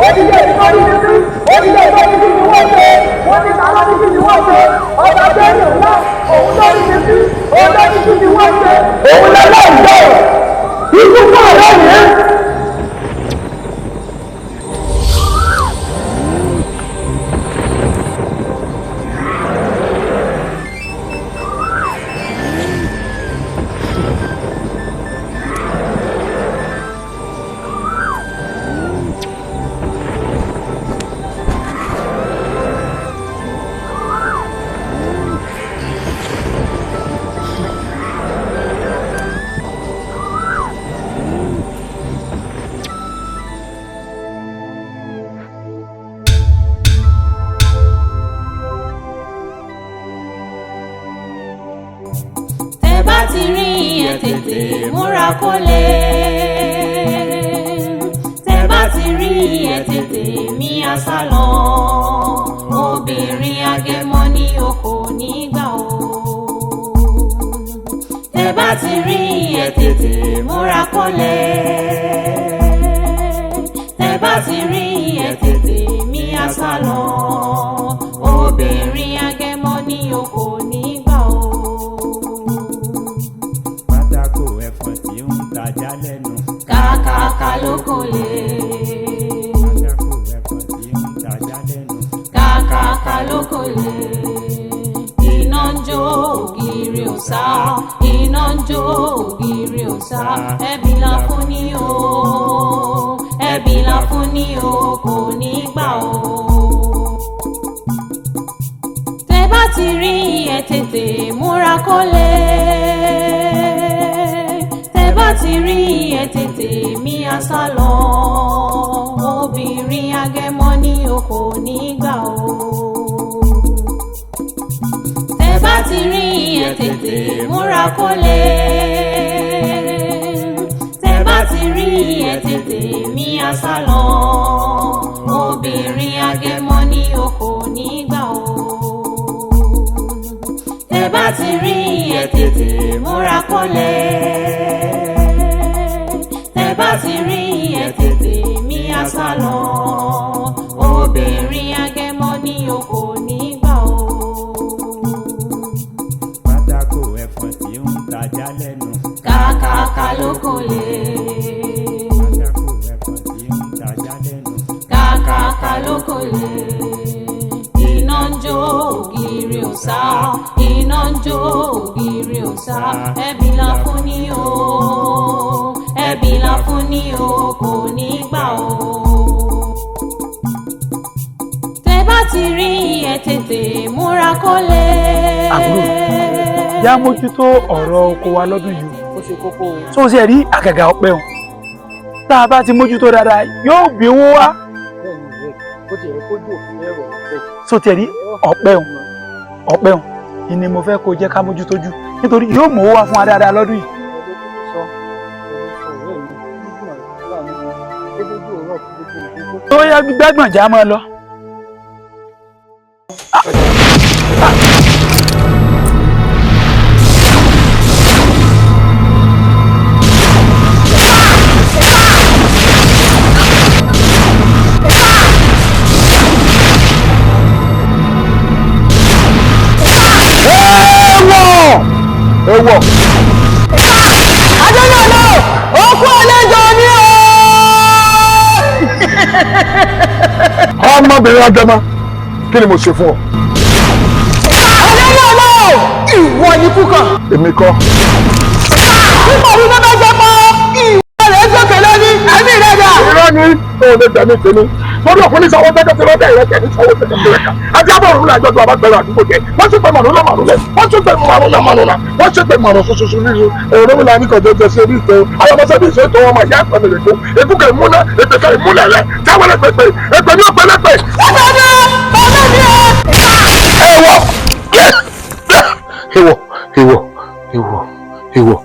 onílé ìtọ́jú títí onílé ìtọ́jú títí wọ́n ṣe wọ́n ní tààrà títí ni wọ́n ṣe ọba bẹ́ẹ̀ni ńlá òun lórí títí òun lórí títí wọ́n ṣe òun lọ́lọ́ ìjọ ikú fún ọ̀rẹ́ yẹn. tètè múra kólé. Tẹ́ bá ti rí ẹ tètè mí àsálọ. Obìnrin agẹmọ ní oko nígbà o. Tẹ́ bá ti rí ẹ tètè múra kólé. Tẹ́ bá ti rí ẹ tètè mí àsálọ. Obìnrin agẹmọ ní oko nígbà o. Pátákó ẹ̀fọn tí ń tajà lẹ́nu. Kàkàkà ló kò lè. Pátákó ẹ̀fọn tí ń tajà lẹ́nu. Kàkàkà ló kò lè. Iná ń jó ògiri òsà. Iná ń jó ògiri òsà. Ẹbí la fún ní o. Ẹbí la fún ní o. Kò ní gbà o. Tẹ́ bá ti rí ẹ tètè múra kólé. Tẹ́ bá ti rí ẹ tètè mí àsálọ. Obìnrin agẹmọ ní oko nígbà o. Tẹ́ bá ti rí ẹ tètè múra kólé. Tẹ́ bá ti rí ẹ tètè mí àsálọ. Obìnrin agẹmọ ní oko nígbà o. Tẹ́ bá ti rí ẹ tètè múra kólé. Tẹ́ bá ti rí ẹ tètè mí àsálọ. Obìnrin agẹmọ ní oko nígbà o. Pátákó ẹ̀fọn tí ń tajà lẹ́nu. Kàkàkà ló kò lè. Pátákó ẹ̀fọn tí ń tajà lẹ́nu. Kàkàkà ló kò lè. Iná ń jó ògiri òsà. Iná ń jó ògiri òsà. Ẹbí la fún ní o. Ẹbí la fún ní o. Kò ní gbà o. Tẹ́ bá ti rí ẹ tètè múra kólé. Àbúrò, yá mójútó ọ̀rọ̀ oko wa lọ́dún yìí. Ó ṣe kókó o. Tó ṣe rí àgàgà ọpẹ́ o. Tá a bá ti mójútó dáadáa, yóò bí owó wá. Bẹ́ẹ̀ni rẹ̀, ó ti yẹ kójú òfin ẹ̀rọ ọ̀fẹ́. Tó tiẹ̀ rí ọpẹ́ o. Ìní mo fẹ́ kó jẹ́ ká mójútó jù. Nítorí yóò mú owó wá fún wa dáadáa lọ́dún yìí. Tó yá gbẹ́gbọ̀n já mọ́ lọ. Ewọ. Adéyọ̀lọ́, òkú àlejò ni o. Ọmọbìnrin Adéma, kí ni mo ṣe fún ọ? Adéyọ̀lọ́, ìwọ ni kúkàn. Èmi kọ́. Púpọ̀ ní bàbá jẹ́ pọ̀, ìwọ rẹ̀ sókè lórí ẹ̀mí rẹ̀ dà. Irọ́ ni òun lè tẹ̀mí tèmi. Lórí òfin ìsanwó tẹ́tẹ́ tí wọ́n tẹ̀ ìrẹ́kẹ̀ ní sanwó tẹ́tẹ́ tí wọ́n tẹ̀. Àti àbọ̀rún náà jọjọ abágbẹ́rẹ́ àdúgbò jẹ. Wọ́n ṣe pé màrún náà màrún lẹ̀. Wọ́n ṣe pé màrún náà màrún náà. Wọ́n ṣe pé màrún ṣoṣoṣo nínú èrò mi náà ní kọjọ jẹ sí orí ìtẹ́. Ayọ̀mọ́sẹ́ bí ìṣètò wọn máa yá àpẹẹrẹ lè tó. Ekúkẹ́ ìmúná, ètèkẹ́ ìmúlẹ̀ rẹ̀. Jáwọ́ lẹ́pẹ̀pẹ̀, èpè ní ọ̀pẹ lẹ́pẹ̀. Èwọ̀.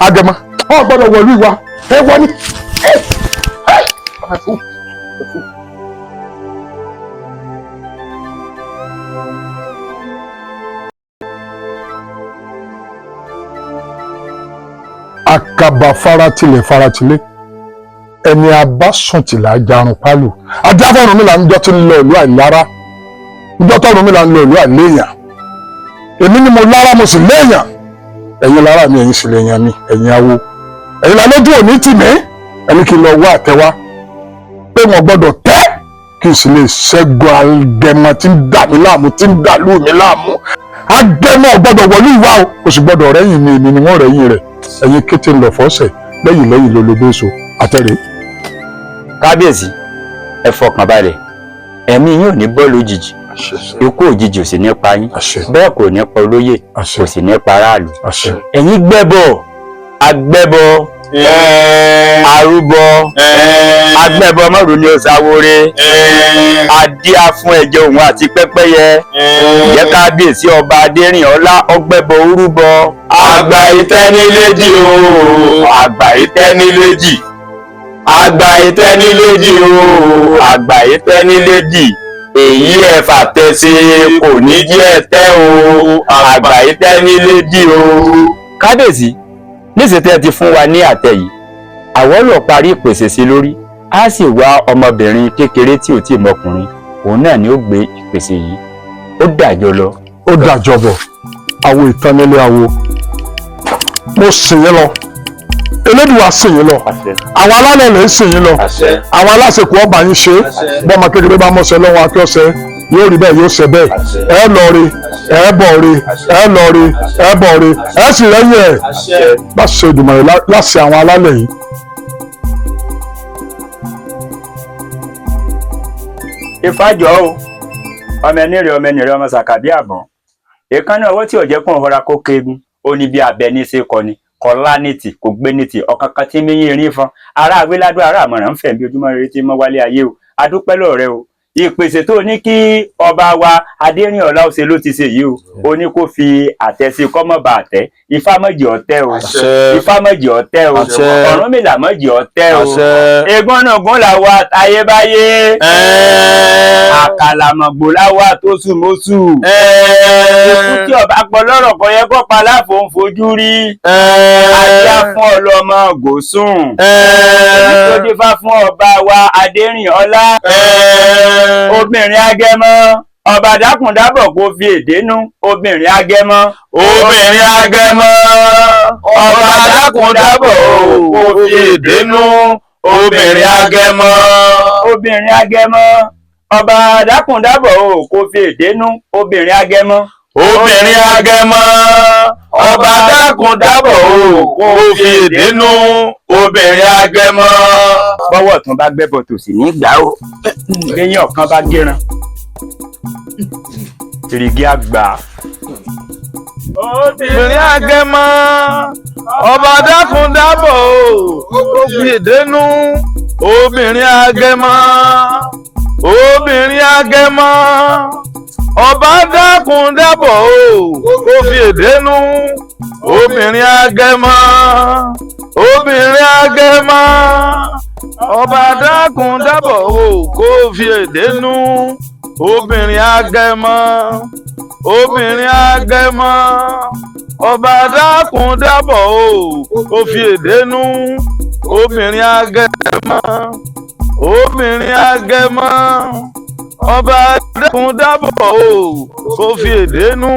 Adéma, ọ gbọ́dọ̀ wọ̀lú ìwà. Èwọ̀ ni. Àkàbà faratilẹ̀ faratilẹ̀ ẹni abásùntìlá jarun pálù adáfọ̀rún mi là ń jọ́ tí ń lọ ìlú àìlára ìjọ́ tọ́run mi là ń lọ ìlú àìléèyàn èmi ni mo lára mo sì léèyàn ẹ̀yin lára mi ẹ̀yin sì léèyàn mi ẹ̀yin awo ẹ̀yin là lójú òní tì mí ẹni kí n lọ wá àtẹwá pé wọn gbọ́dọ̀ tẹ́ kí n sì lè ṣẹ́gun agẹmọ tí ń dà mí láàmú tí ń dà lù mí láàmú agẹmọ gbọ́dọ̀ wọlé ìwà o kò sì gbọ́dọ̀ rẹ́yìn mi èmi ni wọ́n rẹ́yìn rẹ̀ ẹ̀yin kété ń lọ fọ́sẹ̀ lẹ́yìn lẹ́yìn lólobéso àtẹ̀rẹ́. kábíyèsí ẹ fọkàn balẹ̀ ẹ̀mí yín ò ní bọ́ lójijì ikú òjijì ò sì ní pa yín bẹ́ẹ̀ kò ní pa olóyè kò sì ní pa aráàlú ẹ̀yin gbẹ́bọ agbẹ́bọ arúbọ agbẹ́bọ mọ́rùn ní òsáwóré adíá fún ẹ̀jẹ̀ òun àti pẹ́pẹ́yẹ ìyẹ́ kábíyèsí ọba adérìnọlá ọgbẹ́bọ orúbọ àgbà ìtẹ́nilédì o àgbà ìtẹ́nilédì àgbà ìtẹ́nilédì o àgbà ìtẹ́nilédì èyí ẹ̀fà tẹ̀sí kò ní jẹ́ tẹ́ o àgbà ìtẹ́nilédì o. kábíyèsí níṣẹ́ tẹ́ ti fún wa ní àtẹ yìí àwọn lọ parí ìpèsè sí lórí á sì wá ọmọbìnrin kékeré tí ò tí ì mọkùnrin òun náà ni ó gbé ìpèsè yìí ó dàjọ lọ. ó dàjọ bọ̀ àwo ìtànilé àwo mo sìn yín lọ Elédùà sìn yín lọ àwọn alálẹ̀ lè sìn yín lọ àwọn aláṣekù ọba yín ṣe bọ́mọ kékeré bá mọ́ṣẹ́ lọ́wọ́ akẹ́ọ̀ṣẹ́ yóò rí bẹ́ẹ̀ yóò ṣe bẹ́ẹ̀ ẹ lọ rí ẹ bọ̀ rí ẹ lọ rí ẹ bọ̀ rí ẹ sì rẹ́yìn ẹ̀ láṣẹ Èdùmàrè láṣẹ àwọn alálẹ̀ yìí. ìfàjọ o ọmọ ẹni rẹ ọmọ sàkàbí àbọ̀n èékánná ọwọ́ tí ọ̀jẹ̀ kún ọ̀họ́ra kó kéegun ó ní bí abẹ ní ṣe kọ ni kọlá ní ti kò gbé ní ti ọ̀kankan tí méyìn erin fọn ará àgbéládùn ará àmọ̀ràn ń fẹ̀ bí ojúmọ́ rere tí mọ́ wálé ayé o adúpẹ́ lọ́rẹ́ o ìpèsè tó ní kí ọba wa adérìnọlá ó ṣe ló ti ṣe yìí o ó ní kó fi àtẹ sí kọ́mọ́bà àtẹ ifámọ́jì ọ̀tẹ́ o ifámọ́jì ọ̀tẹ́ o ọ̀rúnmìlà mọ́jì ọ̀tẹ́ o egbọ́n náà gún làwọ̀ àtayébáyé àkàlàmọ̀gbò láwọ̀ àtòsùmọ́sù ikú tí ọba pọ̀ lọ́rọ̀ kọ́ yẹ kó pa láfo ń fojú rí ajá fún ọlọ́mọ gòsùn èyí tó dífá fún ọba wa adérìnọlá obìnrin agẹmọ ọba dákùndábọ̀ kó fi èdénú obìnrin agẹmọ obìnrin agẹmọ ọba dákùndábọ̀ kó fi èdénú obìnrin agẹmọ obìnrin agẹmọ ọba dákùndábọ̀ kó fi èdénú obìnrin agẹmọ obìnrin agẹmọ ọba dákùndábọ̀ kó fi èdénú obìnrin agẹmọ. bọ́wọ́ tún bá gbẹ́bọ̀ tòsí nígbà ó lẹ́yìn ọ̀kan bá gẹ́ran tìrìgì àgbà. obìnrin agẹmọ ọba dákùndábọ̀ kó fi èdénú obìnrin agẹmọ obìnrin agẹmọ ọba dákùndábọ̀ kó fi èdénú obìnrin agẹmọ obìnrin agẹmọ ọba dákùndábọ̀ kó fi èdénú obìnrin agẹmọ obìnrin agẹmọ ọba dákùndábọ̀ kó fi èdénú obìnrin agẹmọ obìnrin agẹmọ ọba dákùndábọ̀ kó fi èdénú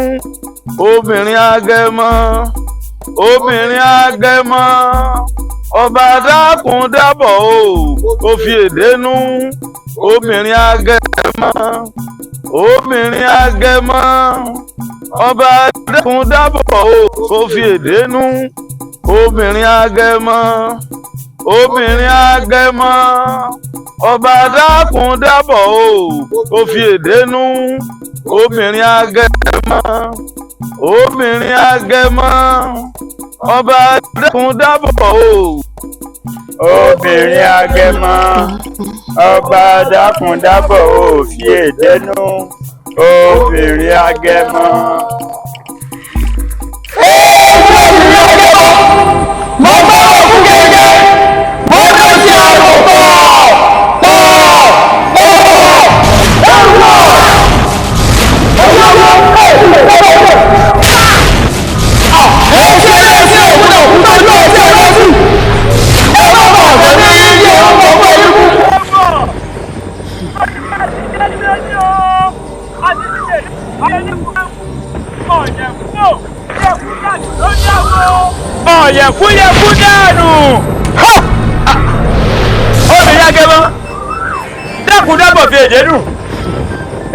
obìnrin agẹmọ obìnrin agẹmọ ọba dákùndábọ̀ kó fi èdénú obìnrin agẹmọ obìnrin agẹmọ ọba dákùndábọ̀ kó fi èdénú obìnrin agẹmọ obìnrin agẹmọ ọba dákùndábọ̀ kó fi èdénú obìnrin agẹmọ obìnrin agẹmọ ọba dákùndábọ̀ obìnrin agẹmọ ọba dákùndábọ̀ fi èdénú obìnrin agẹmọ. mo bá òkú gẹ́gẹ́ mo bá ti àrùn pọ̀ ẹ̀rọ ọ̀yẹ̀kúyẹ̀kú dànù. obìnrin agẹmọ dákúndábọ̀ fi èdè dùn.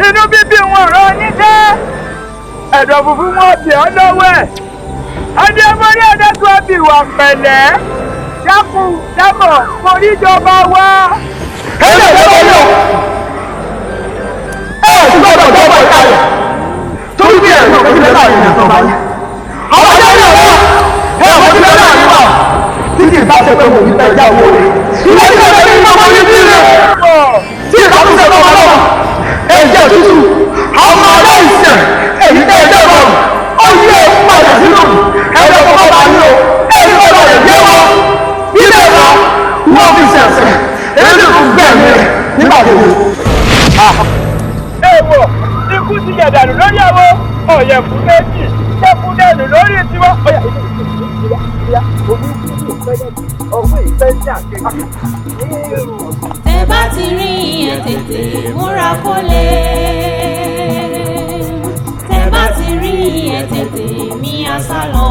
inú bíbí wọn rán níṣẹ́ ẹ̀dọ̀ funfun wọn bì ọ́ lọ́wọ́ ẹ̀. adémọ́rí ẹ̀dẹ́tún ọbì wà pẹ̀lẹ́ dákun dábọ̀ foríjọba wá. ẹ̀yẹ́ ìjọba gbọ́dọ̀ jọba ìkàlẹ̀ torí bí ẹ̀rọ ìpínlẹ̀ láàrin ìjọba yìí. àwọn ọjọ́ ìlú wa ẹ̀rọ ìpínlẹ̀ láàrin wa tí kì í bá ṣe pé mo ní tẹ́jà owó rẹ̀. ìwé tí wọ́n ti ń bọ́ wọlé sí rẹ̀ tí ìbámusẹ̀ bọ́ wọn lọ́wọ́ ẹ̀jẹ̀ tútù àwọn aláìsẹ̀ èyí tẹ́ ẹ̀jẹ̀ rọrùn ó yẹ padà sínú ẹ̀jẹ̀ kọ́kọ́ bá yín o ẹ̀yìn kọ́kọ́ rẹ̀ jẹ́ wọn ilé wa wọ́n fi ṣẹ̀ṣẹ̀ èyí kò gbẹ̀mí rẹ̀ nígbà tó wù. èèwọ̀ ikú ti yẹ̀ dànù lórí àwọn ọ̀yẹ̀kú méjì jẹ́kú dànù lórí tiwọn. tẹ́ bá ti rí ẹ tètè múra kólé tẹ́ bá ti rí ẹ tètè mí àsálọ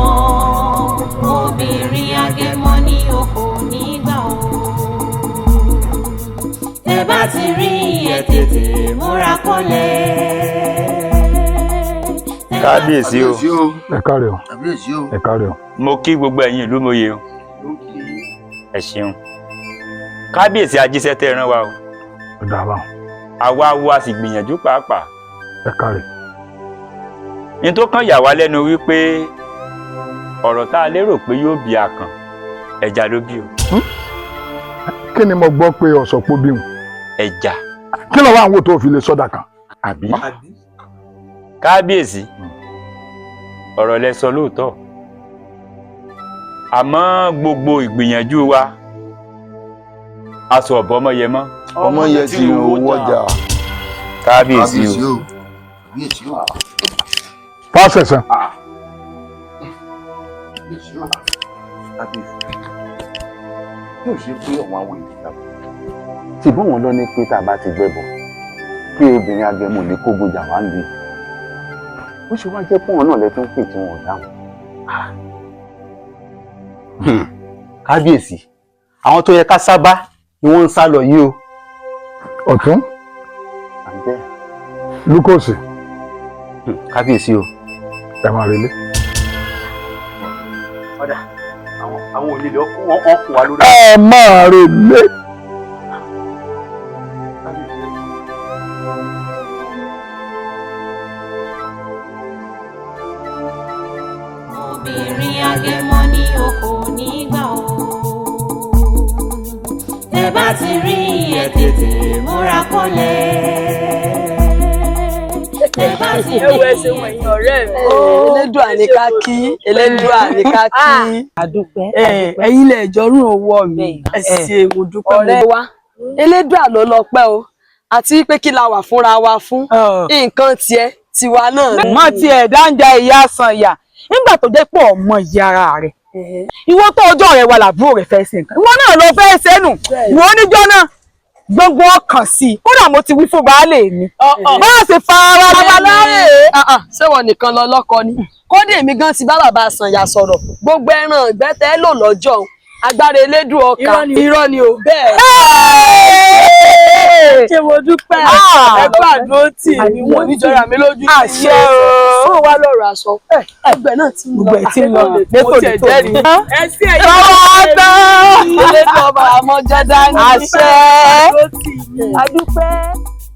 obìnrin agẹmọ ní oko nígbà o tẹ́ bá ti rí ẹ tètè múra kólé. kábíyèsí o ẹ káre o ẹ káre o. mo kí gbogbo ẹ̀yin ìlú mòye o ẹ ṣeun kábíyèsí ajíṣẹ́ tẹ́ rán wa o ó dáa bá àwa wo a sì gbìyànjú pàápàá. ẹ káre. ní tó kàn yà wá lẹ́nu wípé ọ̀rọ̀ tá a lérò pé yóò bí akàn ẹja ló bí o. kí ni mo gbọ́ pé ọ̀sọ̀pọ̀ bí wọn. ẹja. kí ló wá àwọn tó fi lè sọ́dà kan. àbí. kábíyèsí ọ̀rọ̀ lẹ sọ lóòótọ́ àmọ́ gbogbo ìgbìyànjú wa aṣọ ọ̀bọ ọmọ yẹ mọ́. ọmọ yẹ ti owó ọjà. kábíyèsí o. fásẹsẹ. yóò ṣe pé ọ̀wọ́n àwọn ènìyàn ṣùgbọ́n wọn lọ ní pé tá a bá ti gbẹ́bọ̀ kí obìnrin agẹmọ lè kógun jà wá ń lu ó ṣe wá jẹ́ fún wọn náà lẹ́tún pè tí wọn ò dáhùn. kábíyèsí àwọn tó yẹ ká sábà ni wọ́n ń sá lọ yìí o. ọ̀tún. lúkọ̀ọ̀sì. kábíyèsí o. ẹ máa relé. ọ̀dà àwọn olè lọ kún wọn kún wa lórí. ẹ máa relé. obìnrin agẹmọ ní oko nígbà o tẹ́ bá ti rí ẹ tètè múra kólé tẹ́ bá ti rí ẹ tètè. Elédùà ní ká kí Elédùà ní ká kí ẹ̀yin lẹ jọrùn owó mi ẹ ṣé mo dúpẹ́ ọ̀rẹ́ wa Elédùà ló lọ́pẹ́ o àti pé kí la wà fúnra wa fún nǹkan tiẹ̀ tiwa náà. mọ tiẹ̀ dáńjà ìyá sànyà nígbà tó jẹ́ pé ọmọ ìyá ara rẹ̀ ìwọ tó ọjọ́ rẹ̀ wà lábúrò rẹ̀ fẹ́ ṣe nǹkan ìwọ náà ló fẹ́ ṣe nù ìwọ oníjọ́ náà gbogbo ọkàn sí i kódà mo ti wí fún baálé mi bá a ṣe fara babaláyé. ṣé wọn nìkan lọ lọ́kọ ni kódà èmi gan ti bá bàbá Sànyà sọ̀rọ̀ gbogbo ẹran ìgbẹ́tẹ́ lò lọ́jọ́ agbára elédùn ọkà irọ́ ni o bẹ́ẹ̀. ṣé mo dúpẹ́ ẹ gbàdúró tì mí wọn níjọra mi lójú àṣẹ o fún wa lọ́rọ̀ aṣọ ẹgbẹ́ náà ti ń lọ gbogbo ẹ̀ ti ń lọ lẹ́kọ̀ọ́ jẹ́rìí ẹ sí ẹ̀yìn elédùn ọba àmọ́ jẹ́ dání àṣẹ adúpẹ́.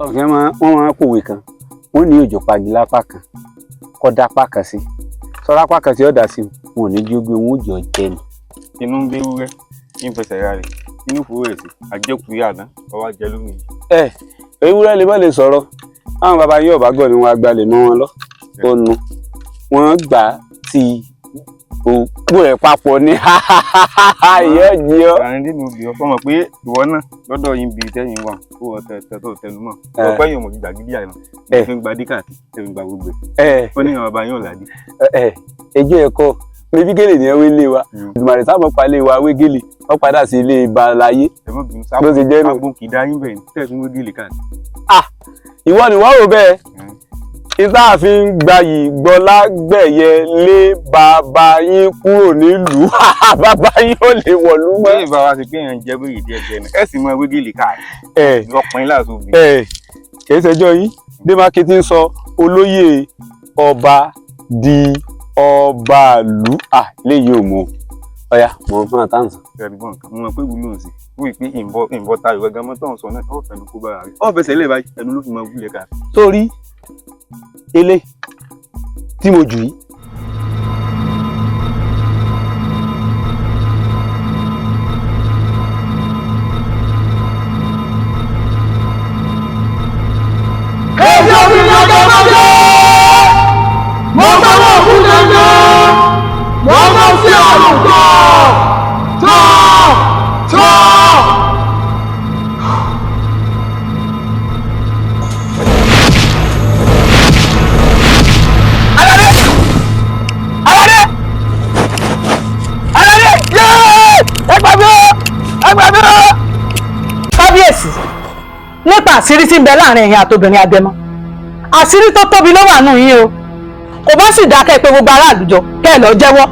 ọ̀gá wọ́n máa pòwe kan wọ́n ní òjò pagi lápá kan kọ́ dá apá kan sí sọ́ra apá kan tí ó dà sí wọn ò ní jí ó gbé wọn ó jọ jẹ ni. inú ń gbé wúrẹ́ kí n fẹsẹ̀ ra rẹ̀ inú fowó rẹ̀ sí àjẹkù yàrá ọwọ́ jẹ lómi. ewúrẹ́ lè má lè sọ̀rọ̀ àwọn bàbá yóò bá gbọ́ ni wọ́n á gbalẹ̀ mọ́ wọn lọ ó nu wọ́n gbà tí òkú ẹ̀ papọ̀ ní ìyá jí ọ́. àárín nínú obì ọkọ mọ̀ pé ìwọ náà lọ́dọ̀ yín bíi tẹ́yìn wà kó o tó tẹnu mọ́ ọpẹ́ yìí ò mọ̀ gbígbà gidi àná ẹ̀ fi ń gba díkà ẹ̀ fi ń gba gbogbo ẹ̀ ó ní àwọn bàbá yín ò ládì. ẹjọ́ ẹ̀kọ́ mẹbí gèlè ní ẹwé ilé wa ìdùmàrè sábà palẹ̀ wa wé gèlè wọ́n padà sí ilé ìbáláyé bó ṣe jẹ́ nù. sábà kì í dá yín bẹ́ẹ̀ tẹ̀ tún wé gèlè káàdì. ìwọ ni wọ́n rò bẹ́ẹ̀ ìsáàfin gbayì gbọ́lá gbẹ̀yẹ lé bàbá yín kúrò nílùú bàbá yín ò lè wọ̀lú mọ́. bẹ́ẹ̀ bá wa ti pé èèyàn jẹ́ bóyè díẹ̀ díẹ̀ ẹ sì mọ wígìlì káàdì ọkùnrin láàtò bí. kì í ṣẹjọ́ yín Démákè ti ń sọ olóyè ọba di ọba ìlú léyìí ò mọ ọyá mọ fún àtàǹsán. ẹ̀rìgbọ́n nǹkan mo mọ̀ pé wúlò ń sè wí pé ìbọn tayò gẹ́gẹ́ mọ́ tó ń sọ náà ó fẹnu kó bára rẹ̀ ó fẹsẹ̀ lè báyìí ẹnu ló fi máa wúlẹ̀ káàkiri. torí ilé tí mo jù yìí nípa àṣírí tí ń bẹ láàrin ẹ̀yin àtobìnrin Agẹmọ àṣírí tó tóbi ló wà nù yín o kò bá sì dákẹ́ pé gbogbo aráàlú jọ kẹ́ ẹ lọ jẹ́wọ́.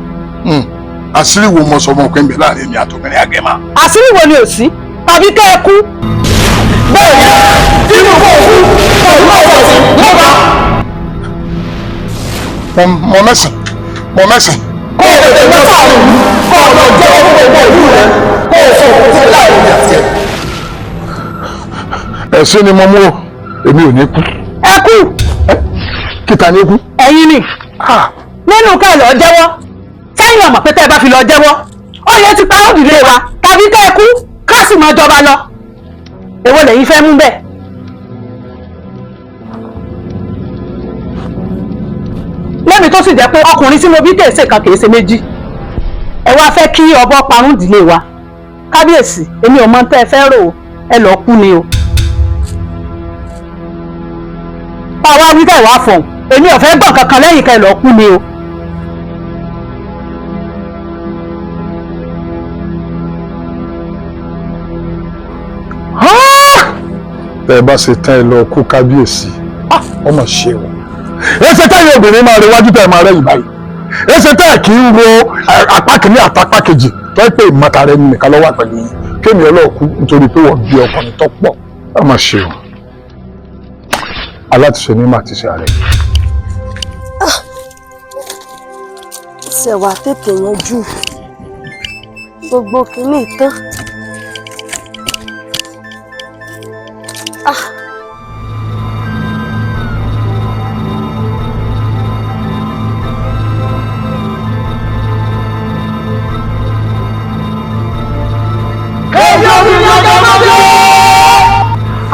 àṣírí wo mo sọ fún pé ń bẹ láàrin èmi àtobìnrin Agẹmọ. àṣírí wo ni ò sí tàbí kẹ́ ẹ kú. bẹ́ẹ̀ ni tí mo kò kú pẹ̀lú ọ̀pọ̀ sí lọ́ba. mo mẹ́sìn. kó o lè mẹ́fà òun kó o lọ jẹ́wọ́ fún gbogbo ìlú rẹ kó o sọ òkú sí láàrin àti ẹ̀. ẹ̀sìn ni mo mú o èmi ò ní kú. ẹ kú. kíta ní kú. ẹ̀yin ni nínú ká ẹ lọ jẹ́wọ́ sẹ́yìn ọmọ pé tẹ́ ẹ bá fi lọ jẹ́wọ́ oyè ti pa òdìlé wa tàbí kẹ́ ẹ kú ká sì máa jọba lọ èwo lẹ́yìn fẹ́ mú bẹ́ẹ̀. lẹ́mi tó sì jẹ́ pé ọkùnrin tí mo bí kèése kan kèése méjì ẹ wá fẹ́ kí ọbọ̀ parun ìdílé wa kábíyèsí èmi ò mọ tẹ́ ẹ fẹ́ rò ó ẹ lọ kú ni o. àwa wí ká ìwà fọ̀hún èmi ò fẹ́ gbọ̀n kankan lẹ́yìn ká ẹ lọ kú ni o. tẹ́ ẹ bá ṣe tán ẹ lọ kú kábíyèsí ọmọ ṣe o. ẹsẹ̀ táyà obìnrin máa rẹwájú tẹ́ ẹ máa rẹ́yìn báyìí ẹsẹ̀ táyà kì í ro apá kìíní àtàpá kejì tó pé ìmọ̀ta rẹ nìkan lọ́wọ́ pẹ̀lú yín kémi ọlọ́ọ̀kú nítorí pé wọ́n bí ọkùnrin tó pọ̀ ọmọ ṣe o. alátiṣe ní màá ti ṣe ààrẹ. ṣẹ̀wá tètè yanjú gbogbo kìíní tán.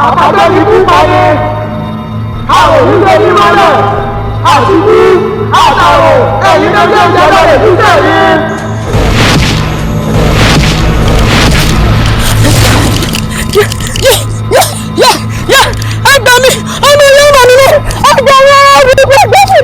àbájáde ní ìpàdé àwọn onígbé ní mọ́lẹ̀ àṣìkú àtàrò ẹ̀yìn lọ́jọ́ ìjọba rẹ̀ títẹ̀ ní. ẹgbẹ́ mi ọmọ ilé ọmọ mi ẹgbẹ́ mi ọmọ mi ẹgbẹ́ mi.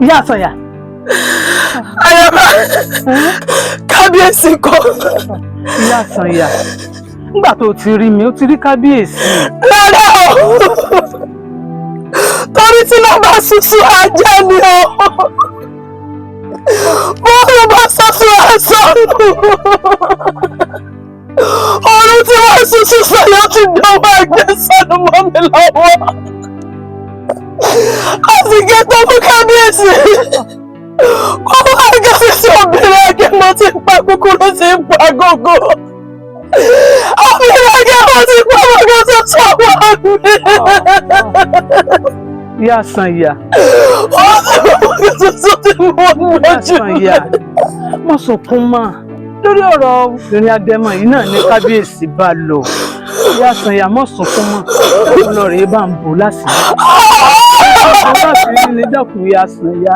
Ìyá Sànyà. Ayaba, kábíyèsí kọ́. Ìyá Sànyà, nígbà tó ti rí mi, ó ti rí kábíyèsí. Rárá o, torí tí ló bá ṣuṣu ajá ni o. Bọ́ọ̀lù bá ṣaṣọ àṣọ. Ọ̀run ohun tí wọ́n sún sísọ yóò ti dánwò ẹgbẹ́ sọ́nù mọ́ mi lọ́wọ́. Àsìkè tó mú kábíyèsí. Kó wá kábíyèsí obìnrin Agẹmọ ti pa kúkúrú ti pa gógó. Obìnrin Agẹmọ ti pa gógó tó tó wà mí. Ìyá Sànyà. Wọ́n ti pa gógó tó tó ti mú lójú. Ìyá Sànyà. Wọ́n sunkún mọ́. Lórí ọ̀rọ̀ obìnrin Agẹmọ yìí náà ní kábíyèsí bá lọ. Ìyá Sànyà mọ́ sunkún mọ́. Ọlọ́run bá ń bò lásìkò. Láti ní dákun Ìyá Sànyà.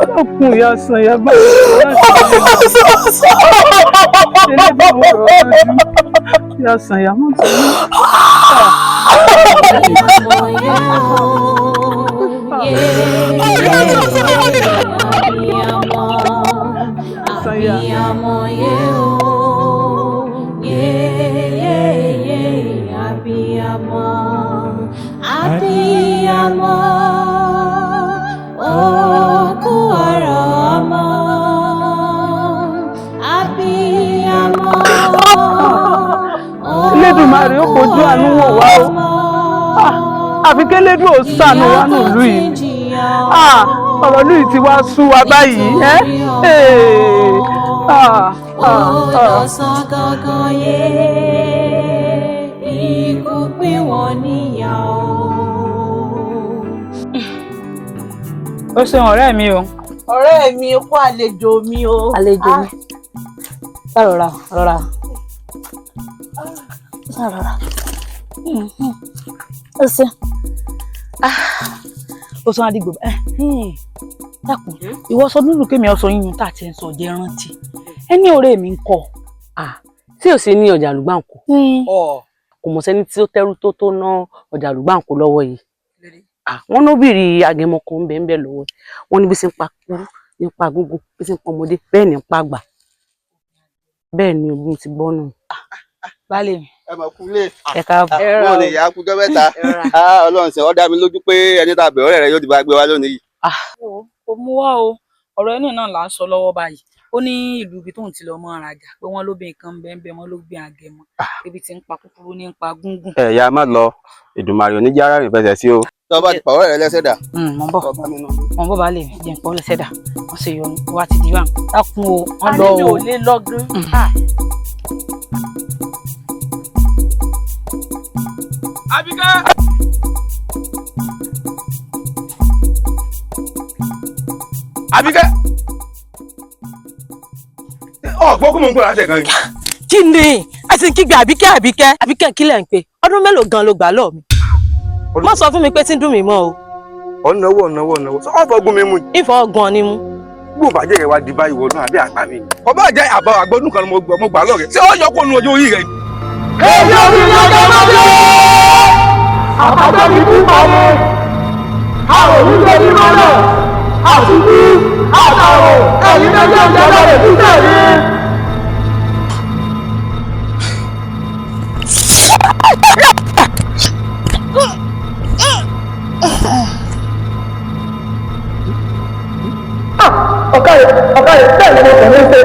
Dákun Ìyá Sànyà bá Ìyá Sànyà mọ́ Abiyamọ, òkú ọ̀rọ̀ ọmọ. Abiyamọ, Elédùmarè ó fojú àánú wò wá o. Àfi kélédùn ò ṣàánú wa nílùú yìí. Ọ̀rọ̀ ìlú yìí ti wá sú wa báyìí. Ọ̀sán gangan yé ikú pín wọn níyà o. Ó ṣeun ọ̀rẹ́ mi o. Ọ̀rẹ́ mi kú àlejò mi o. Àlejò mi. Rọra. Ó ṣe. Ó sọ Adigbò. Dákun, ìwọ sọ nínú kémi ọsọ yíyún tá àti ẹ̀ ń sọ jẹ́ rántí. Ẹni ọ̀rẹ́ mi ń kọ̀. Tí ò sí ní ọjà àlùgbàǹkó. Kò mọ̀ sẹ́ni tí ó tẹ́rú tó ná ọjà àlùgbàǹkó lọ́wọ́ yìí. Wọ́n lóbìnrin Agẹmọ kan ń bẹ lọ́wọ́. Wọ́n ní bí sí ń pa kúrú, nípa gúngún, bí sí ń pa ọmọdé, bẹ́ẹ̀ ni ń pa àgbà. Bẹ́ẹ̀ ni ogun ti gbọ́ nù. Bálẹ̀ mi. Ẹ mọ̀ kú lé. Ẹ káàbọ̀. Wọ́n lè yá kújọ́ mẹ́ta. Ọlọ́run ṣe ó dá mi lójú pé ẹni tá a bẹ̀ ọ̀rẹ́ rẹ yóò ti bá gbé wá lónìí yìí. Kò mú wá o. Ọ̀rọ̀ ẹni náà là ń sọ lọ́wọ́ báyìí. Ó ní ìlú ibi tóun ti lọ mọ́ arajà pé wọ́n lóbìnrin kan bẹ́ẹ̀ wọ́n ló gbé Agẹmọ. Ibi tí ń pa kúkúrú ní ń pa gúngún. Ya má lọ Èdùmàrè oníjàrá rìn fẹsẹ̀ sí o. Tó bá ti pàwọ́ rẹ lẹ́sẹ̀ dà. Mọ̀ ń bọ̀ Bálẹ̀ mi jẹ́ ń pọ́ lẹ́sẹ̀ dà. Wọ́n ṣe yọnu wá ti di wá. Dákun o, wọ́n lọ o. A ní mi ò lè lọ́gán. Àbíkẹ́. Àbíkẹ́. Gbọ́ kó mò ń gbọ́ láti ẹ̀kan yìí. Kí ni? A ti ń kígbe Àbíkẹ́. Àbíkẹ́ kí lẹ̀ ń pè? Ọdún mélòó gan ló gbà lọ́ọ̀ mi? Má sọ fún mi pé tí ń dùn mí mọ́ o. Ọ̀nàwó. Sọ ọ̀fọ̀ ogun mi mu. Ìfọ̀ ọgbọ̀n ni mu. Gbogbo bàjẹ́ yẹn wá di báyìí wọnú àbí àgbà mi. Ọba jẹ́ àgbọ̀dún kan mo gbà lọ́rẹ̀. Ṣé ó yọ kó nu ọjọ́ orí rẹ̀? Èyí ò ní lọ́jọ́ lọ́jọ́. Àbájá mi kú parí. A ò ní lè ní mọ́lẹ̀. Àtúntí, àtàrò, ẹ̀yin méjì ń jẹ́ lọ́rẹ̀ títẹ̀ ní. Ọ̀kàrẹ̀ bẹ́ẹ̀ ni mo kàn ń ṣe.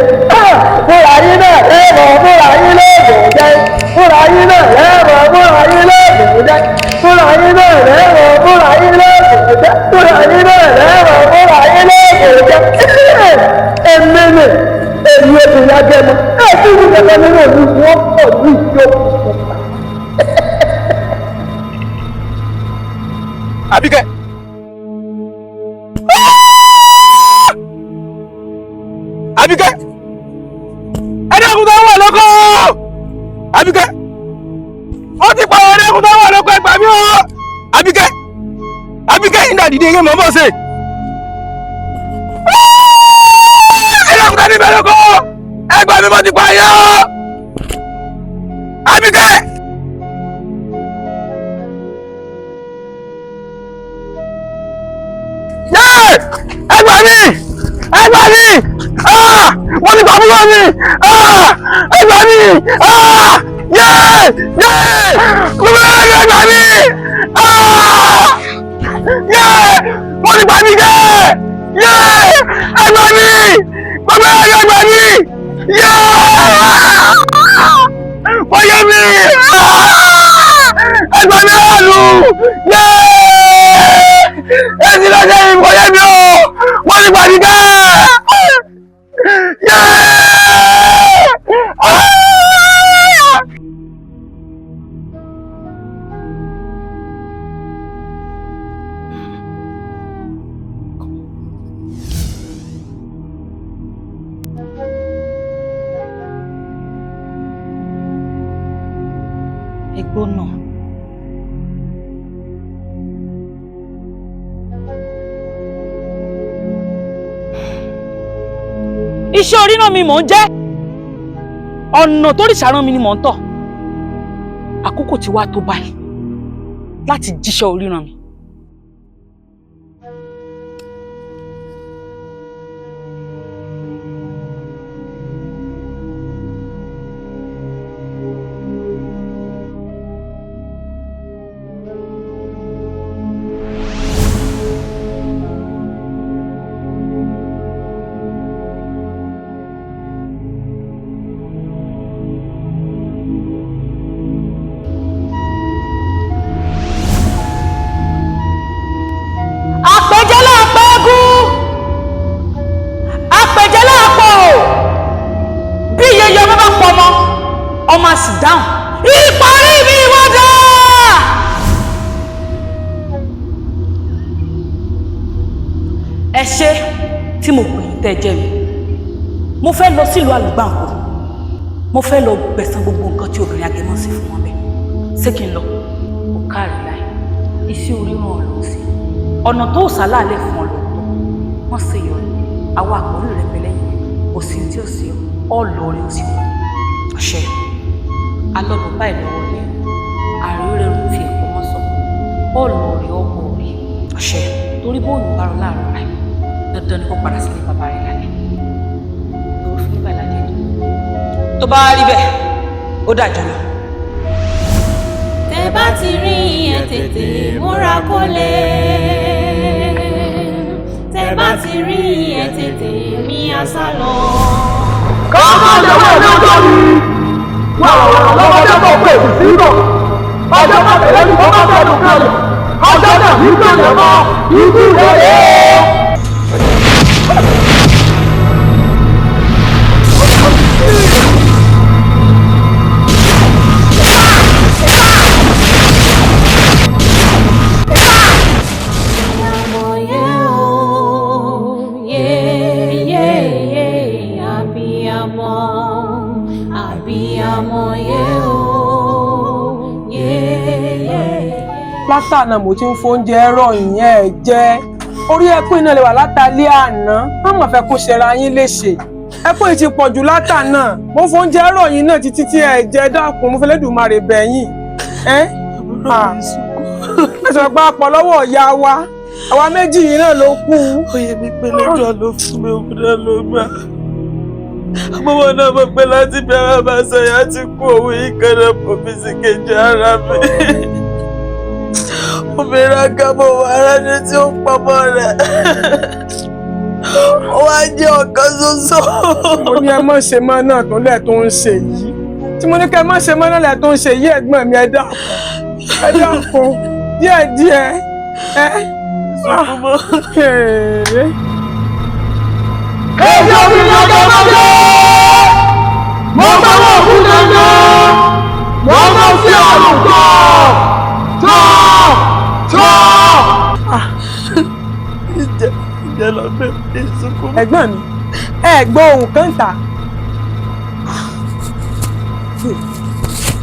Fúnra yín náà lẹ́ẹ̀mọ̀ fúnra yín lóògùn jẹ́. Fúnra yín náà lẹ́ẹ̀mọ̀ fúnra yín lóògùn jẹ́. Fúnra yín náà lẹ́ẹ̀mọ̀ fúnra yín lóògùn jẹ́. Fúnra yín náà lẹ́ẹ̀mọ̀ fúnra yín lóògùn jẹ́. Èmi obìnrin Agẹmọ. Ẹ̀sìn ìlú kẹ̀kẹ́ nínú òní wọ́n pọ̀ ní ìjọ. Àbíkẹ́. Àbíkẹ́. Ẹni ẹkùn tó wà lóko. Àbíkẹ́. Ó ti pa ẹni ẹkùn tó wà lóko ẹgbà mí o. Àbíkẹ́. Ìdá dìde yé mọ̀ bọ́ ṣe. Ẹni ẹkùn tó ní bẹ́ẹ̀ lóko. Ẹgbà mi mo ti pa yá. Àbíkẹ́. Ẹgbà mi. Wọ́n ti gbà fún mi! Ẹgbà mi! Gbogbo ẹgbà mi! Wọ́n ti gbà mí gẹ́! Ẹgbà mi! Gbogbo ẹgbà mi! Oyè mi! Ẹgbẹ́ mi àlù! Èsì ló ṣe ìfọyẹ́ mi o! Wọ́n ti pàdé ká! Ẹ̀gbọ́n náà. Iṣẹ́ oríran mi mò ń jẹ́. Ọ̀nà tó rí ṣàrán mi ni mò ń tọ̀. Àkókò ti wá tó báyìí láti jíṣẹ́ oríran mi. Ọmọ sì dáhùn. Ìparí mi wọ́dà! Ẹ ṣé tí mo pè ní tẹ́jẹ́ mi. Mo fẹ́ lọ sílùú àlùgbàǹkó. Mo fẹ́ lọ gbẹ̀san gbogbo nǹkan tí obìnrin agẹmọ́ sí fún wọn bẹ́ẹ̀. Ṣé kí n lọ? Ó káàrí láì. Iṣẹ́ oríran ọ̀rọ̀ sí. Ọ̀nà tó sàlálẹ̀ fún ọ lọ́tọ̀. Wọ́n ṣe yọ àwọn àkórí rẹ̀ pẹ̀lẹ́ yìí. Kò sí tí ó ṣe ọ́ lọ rí ó sì wọ́n. Àṣẹ. Alọ́nà báyìí lọ́wọ́ ní àríwé rẹ̀ fi èkó mọ́ sọ. Bọ́ọ̀lù rẹ̀ ọkọ̀ rí. Àṣẹ. Torí bóòlù bá rọ láàárọ̀ rẹ̀. Dandan ni kó padà sílé bàbá rẹ̀ lálẹ́. Tó fi ní báyìí ládé dùn. Tó bá rí bẹ́ẹ̀, ó dàjọ́ lọ. Tẹ́ bá ti rí ẹ tètè múra kólé. Tẹ́ bá ti rí ẹ tètè mí àsálọ. Káàmá lẹ́wọ́ lọ́jọ́ mi! Lọ́wọ́dé bọ̀ pé ìsí náà. Ọjọ́ máa tẹ̀lé ní ọmọ bẹ́ẹ̀ ló kálẹ̀. Ọjọ́ náà ní ìgbẹ̀lẹ̀ mọ́ ikú rẹ̀. Látànà mo ti ń fóúnjẹ ẹ̀rọ ìyẹn ẹ̀ jẹ́ orí ẹkún iná lè wà látàlẹ́ àná má mà fẹ́ kó ṣera yín léṣe ẹkún yìí ti pọ̀ jù látànà mo fóúnjẹ ẹ̀rọ yìí náà títí tí ẹ̀ jẹ́ dákun mo fẹ́ lẹ́dùnmarè bẹ̀yìn ẹ̀sọ̀ gba pọ̀ lọ́wọ́ ìyá wa àwa méjì yìí náà ló kú. Oyè mi pé lọ́jọ́ ló fún mi òun náà ló gbà àmọ́wọ́ náà mọ̀ pé láti bí ara bá sọ ìyá ti kú òun yìí kan náà pọ̀ mí sí kejì ara mi. Obìnrin agábọ̀ wàrà ni tí ó ń pamọ́ rẹ̀. Ó wá jẹ́ ọ̀kan ṣoṣo. Mo ní ẹ má ṣe mọ́ náà tó lẹ̀ tó ń ṣe yìí. Tí mo ní kẹ́ ẹ má ṣe mọ́ náà lẹ̀ tó ń ṣe yìí ẹ̀gbọ́n mi ẹ dákun díẹ̀díẹ̀ Ẹjọ́ mi ní ọjọ́ mọ́jọ́! Mo gbọ́dọ̀ òkú dandan! Mo mọ̀ sí àlùkò! Ìjẹ́ lọ bẹ̀ mí sunkún. Ẹ̀gbọ́n mi, ẹ gbọ́ ohun kan ta.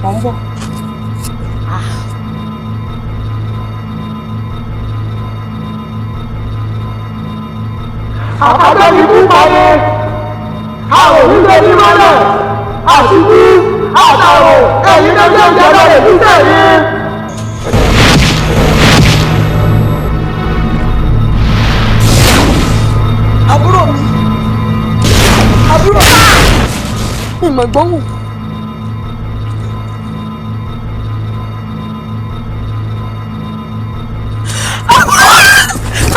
Wọ́n ń bọ̀. Àpàtà mi kú parí, àwọn onígbé ní mọ́lẹ̀, àti kú, àtàrò, ẹ̀yin tó jẹ́ ìjọba rẹ̀ ní sẹ́yìn. Àbúrò mi, ìmọ̀ gbọ́hùn.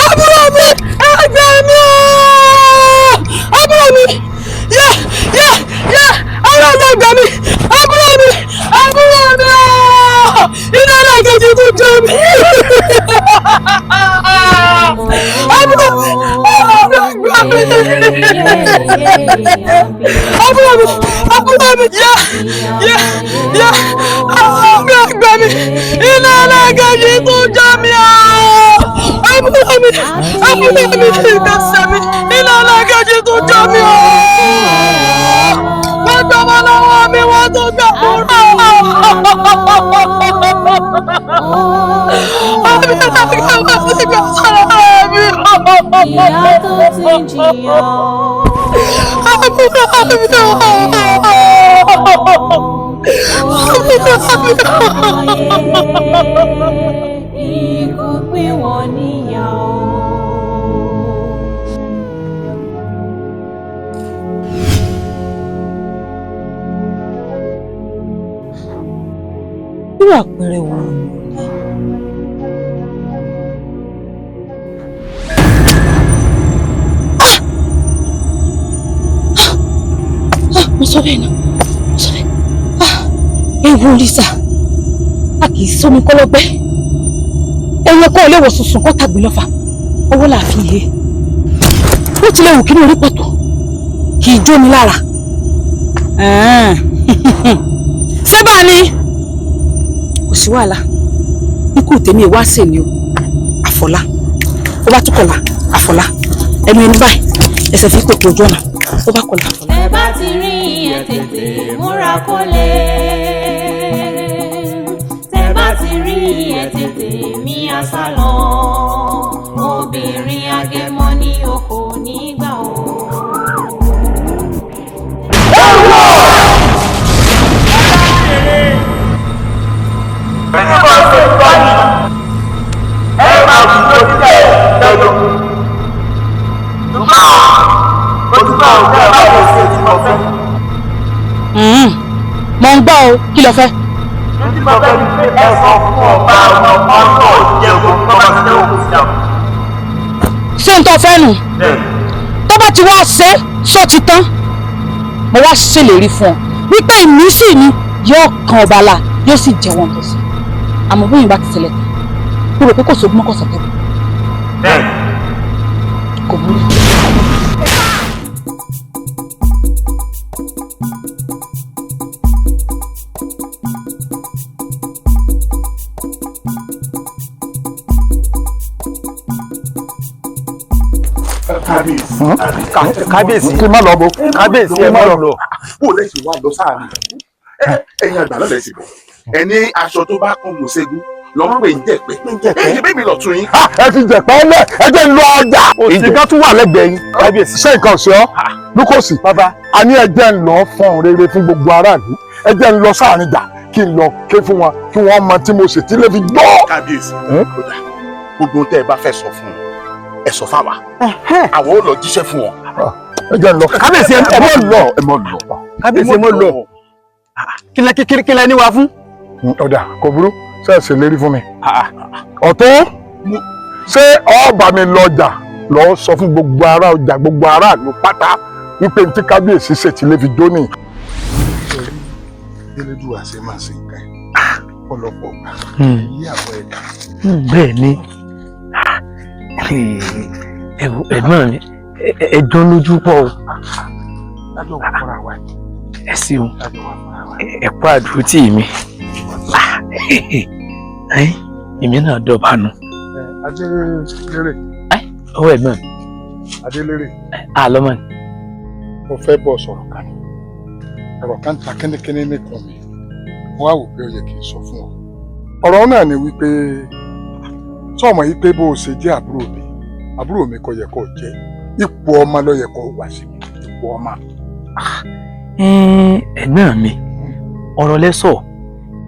Àbúrò mi, ẹgbẹ́ mi ooo! Àbúrò mi, iná alágàjì tó já mi àbúrò mi ti gbẹ̀sẹ̀ mi iná alágàjì tó já mi wọ́n gbọ́mọ lọ́wọ́ mi wọ́n tó gbà búrò ìyá tó ti jìyà ikú pín wọn níyà irú àpẹẹrẹ wo ni mo sọ bẹ́ẹ̀ náà mo sọ bẹ́ẹ̀ ewu olisa a kì í sómi kọ́lọ́gbẹ́ ẹ̀yẹ kọ́ ilé ìwòsàn sùn kọ́ tàgbé lọ́fà owó là fi yé ó ti lè wù kí ní orí pọ̀tọ̀ kì í jó mi lára sábà ni kò sí wàhálà ikú tèmi wá sí ni o àfọlá ó bá tún kọlà àfọlá ẹnu ẹni báyìí ẹsẹ̀ fi pèpè ojú ọ̀nà ó bá kọlà àfọlá. ẹ bá ti rí ẹ tètè múra kólé tẹ bá ti rí ẹ tètè mí àsálọ obìnrin agẹmọ ní oko nígbà o. Mo ń gbọ́ o, kí lo fẹ́? Títí mo fẹ́ ní pé ẹ sọ fún ọba ọmọ náà jẹ́ òun tó bá ti lé òkú sí àwọn. Ṣé n tó fẹ́ nù? Tó bá ti wá ṣe ṣó ti tán. Mo wá ṣèlérí fún ọ wípé ìmísí mi yóò kan ọba la yóò sì jẹ́ wọn tó sí. Àmọ́ bóyá bá ti ṣẹlẹ̀ tán, mo rò pé kò sóògùn mọ́kàn sọ̀tẹ́. Kò burú. kábíyèsí kí n má lọ bo kábíyèsí ẹ má lọ. bó lẹ ṣe wá lọ sáàrin ẹ̀yin àgbà náà lẹ ṣe bọ ẹni aṣọ tó bá kún mọṣẹgún lọmọ pé ń jẹpẹ ẹ̀yin bẹbí lọ tún yín. ẹ ti jẹpẹ ẹ ẹ jẹ ń lọ ọjà ìgbà tún wà lẹ́gbẹ̀ẹ́ yín kábíyèsí ṣé nǹkan ṣe ọ lúkọsì a ní ẹ jẹ́ ń lọ fọ́n rere fún gbogbo aráàlú ẹ jẹ́ ń lọ sáàrin jà kí n lọ ké fún wọn kí wọ́n mọ tí mo ṣe tí lè fi gbọ́. kábíyèsí gbogbo tẹ́ ẹ bá fẹ́ sọ fún wọn ẹ sọ fáwa àwọn ò lọ jíṣẹ́ fún wọn. ẹ jẹ́ ń lọ kábíyèsí ẹ mọ lọ kábíyèsí ẹ mọ lọ kílẹ̀ ní wa fún. ọ̀dà kò burú ṣe é ṣèlérí fún mi. ọ̀tún ṣé ọba mi lọ́jà lọ sọ fún gbogbo ará ọjà gbogbo aráàlú pátá wípé ní tí kábíyèsí ṣe tí lè fi dóní. Elédùà ṣe máa ṣe nǹkan ọ̀pọ̀lọpọ̀ gbà yí àwọn ẹ̀dá. bẹ́ẹ̀ ni ẹ̀gbọ́n mi ẹjọ́ lójú pọ̀ o. lájọ wà fúnra wa. ẹ ṣeun ẹ kú àdúró tì mí èmi náà dọ̀bánu. Adélérè. ọwọ́ ẹ̀gbọ́n. Adélérè. àlọ́mọ ni. mo fẹ́ bọ̀ sọ̀rọ̀ kan ọ̀rọ̀ kan ta kẹ́nẹ́kẹ́nẹ́ nìkan mi wọ́n á wò pé ó yẹ kí n sọ fún ọ. ọ̀rọ̀ náà ni wípé sọ̀mọ yìí pé bó o ṣe jẹ́ àbúrò mi kò yẹ kó jẹ́ ipò ọmọ ló yẹ kó wà sí mi ipò ọmọ. ẹ̀gbọ́n mi ọ̀rọ̀ lẹ́sọ̀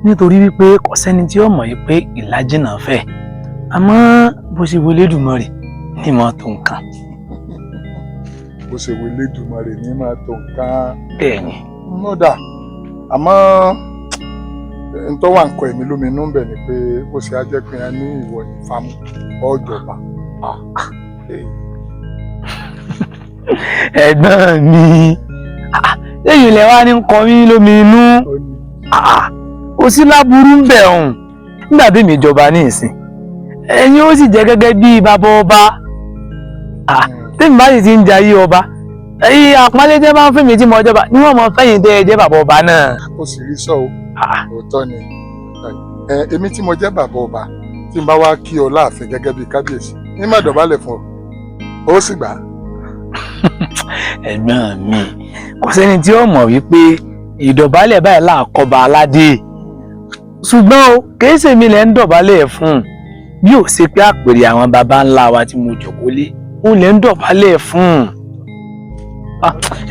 nítorí wípé kò sẹ́ni tí ó mọ̀ yìí pé ìlàjì náà fẹ́ àmọ́ bó ṣe wọlé Elédùmarè ní máa tó nǹkan. bó ṣe wọlé Elédùmarè ní máa tó nǹkan. bẹ́ẹ̀ni. lọ́dà àmọ́ ntọ́ wà ń kọ èmi lóminú ń bẹ̀ ni pé ó ṣe á jẹ́ pé a ní ìwọ ní fámù ọ̀jọ̀ba. ẹ̀gbọ́n mi lẹ́yìn ilẹ̀ wa ní kọ́ mí lóminú kò sí láburú ń bẹ̀ ọ̀hún nígbà tí mi jọba ní ìsìn ẹ̀yin ó sì jẹ́ gẹ́gẹ́ bí bàbá ọba tí tèmi bá sì ti ń jayé ọba èyí àpọ́nlé tẹ́ bá ń fèmí tí mo jọba ni wọ́n mọ fẹ́yìn tẹ́ ẹ jẹ́ bàbá ọba náà. ó sì rí sọ o òótọ́ ni èmi tí mo jẹ́ bàbá ọba tí n bá wá kí ọ láàfin gẹ́gẹ́ bíi kábíyèsí ní má dọ̀bálẹ̀ fún ọ ó sì gbà á. ẹ̀gbọ́n mi kò sẹ́ni tí ó mọ̀ wípé ìdọ̀bálẹ̀ báyìí láàkọ́ba aládé ṣùgbọ́n o kì í ṣèmi lẹ́ ń dọ̀bálẹ̀ fún bí ò ṣe pé àpèrè àwọn baba ńlá wa tí mo jòkó lé ó lẹ́ ń dọ̀bálẹ̀ fún.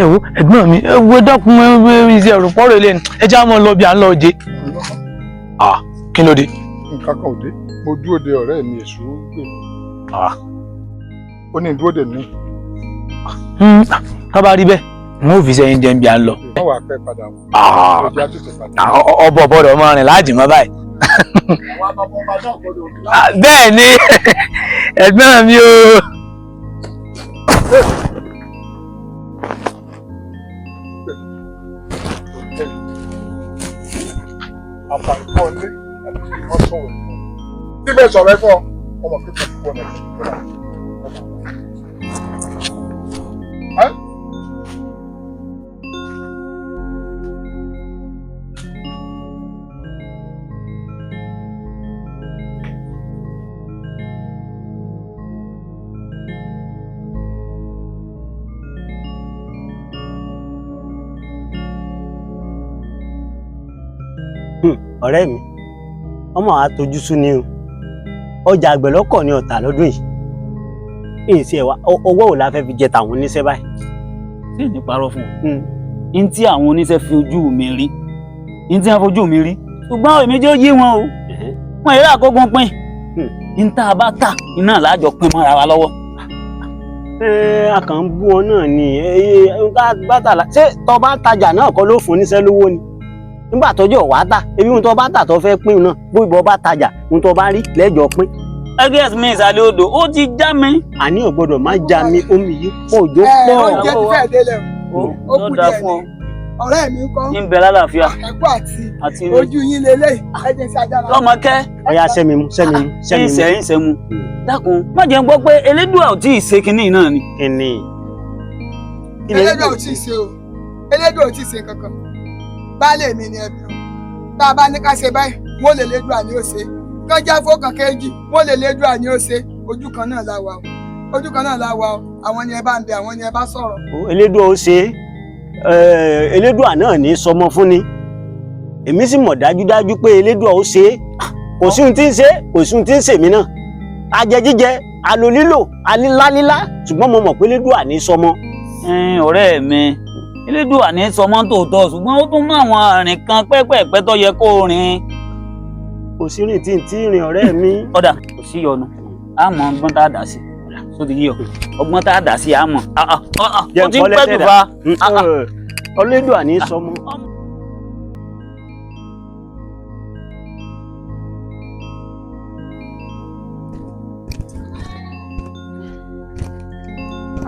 ẹ̀wọ́ ẹ̀gbọ́n mi ẹ̀wọ́ dákun iṣẹ́ ẹ̀rù pọ́rọ̀ ilé ni ẹ já mọ́ lọ bí à ń lọ jẹ. kí ló dé. nǹkan kan ò dé mo dúró de ọ̀rẹ́ mi èṣù gbè ó ní dúró de mi. ká bá rí bẹ́ẹ̀ n ó fi sẹ́yìn jẹun bí à ń lọ. wọ́n wà pẹ́ padà wọ́n. ọbọ̀ ọbọ̀dọ̀ ọmọ rìn láàjì mọ́ báyìí. bẹ́ẹ̀ ni ẹ̀gbọ́n mi o. àpàlùkọ́lé àti ìmọ̀sọ̀wẹ̀ tí bẹ́ẹ̀ sọ̀rọ̀ ẹ fọ́ ọmọ kíkọ́ fún ọmọ ìṣẹ̀lẹ̀. ọ̀rẹ́ mi ọmọ àtọjú sú ni o ọjà àgbẹ̀ lọ́kọ̀ ni ọ̀tà lọ́dún yìí ìsì ẹ̀wà owó ò la fẹ́ fi jẹ tàwọn oníṣẹ́ báyìí. ṣé ní parọ́ fún un ní tí àwọn oníṣẹ́ fi ojú mi rí ní tí wọ́n fojú mi rí ṣùgbọ́n èmi jẹ́ yé wọn o wọn èrè àkógun pín ní tá a bá tà iná láàjọ pín mọ́ra wa lọ́wọ́. a kàn ń bú ọ náà ni ṣé tó bá tajà náà kọ́ ló fún oníṣẹ́ lówó ni nígbà tọ́jú ọ̀wá tà ebi ohun tó bá tà tó fẹ́ pín náà bó ìbọn bá tajà ohun tó bá rí lẹ́jọ́ pín. ẹgbẹ́ mi ìsàlẹ̀ odò ó ti já mi. àní ò gbọ́dọ̀ má já mi omi yìí pọ̀ òjò pọ̀. oúnjẹ ti fẹ́ délẹ̀ o ó kù díẹ̀ ni ọ̀rẹ́ mi kọ́ ń bẹ lálàáfíà ẹ̀kọ́ àti ojú yín lélẹ̀ ẹ̀jẹ̀ sí ajá náà. lọ́mọkẹ́. ọ̀yà sẹ́mi mu sẹ́mi mu sẹ́mi mu. ìṣẹ́ mu dákun má jẹ́ gbọ́ pé elédùà ò tí ì ṣe kinní náà ni. kinní. elédùà ò tí ì ṣe o elédùà ò tí ì ṣe kankan baálé mi ni ẹbí o tá a bá ní ká ṣe báyìí wọ́n lè lédùà ní ó ṣe kán jẹ́ fọ́kàn kejì wọ́n lè lédùà ní ó ṣe ojú kan náà la wà o ojú kan náà la wà o àwọn ni ẹ bá ń bẹ àwọn ni ẹ bá sọ̀rọ̀. elédùà ó ṣe elédùà náà ní sọmọ fún ni èmi sì mọ̀ dájúdájú pé elédùà ó ṣe kò sí ohun tí ń ṣe kò sí ohun tí ń ṣèmí náà ajẹ jíjẹ alo lílò alílálílá ṣùgbọ́n mo mọ̀ pé elédùà ní sọmọ. ọ̀rẹ́ mi elédùà ní sọmọ tòótọ́ ṣùgbọ́n ó tún mú àwọn àrìn kan pẹ́pẹ́pẹ́ tó yẹ kó rìn. kò sí rìn tí ń tí rìn ọ̀rẹ́ mi. ọ̀dà kò sí yọnu àmọ́ ọgbọ́n tá a dà sí sóde yíyọ ọgbọ́n tá a dà sí àmọ́ ó ti ń pẹ́ jù fa. elédùà ní sọmọ.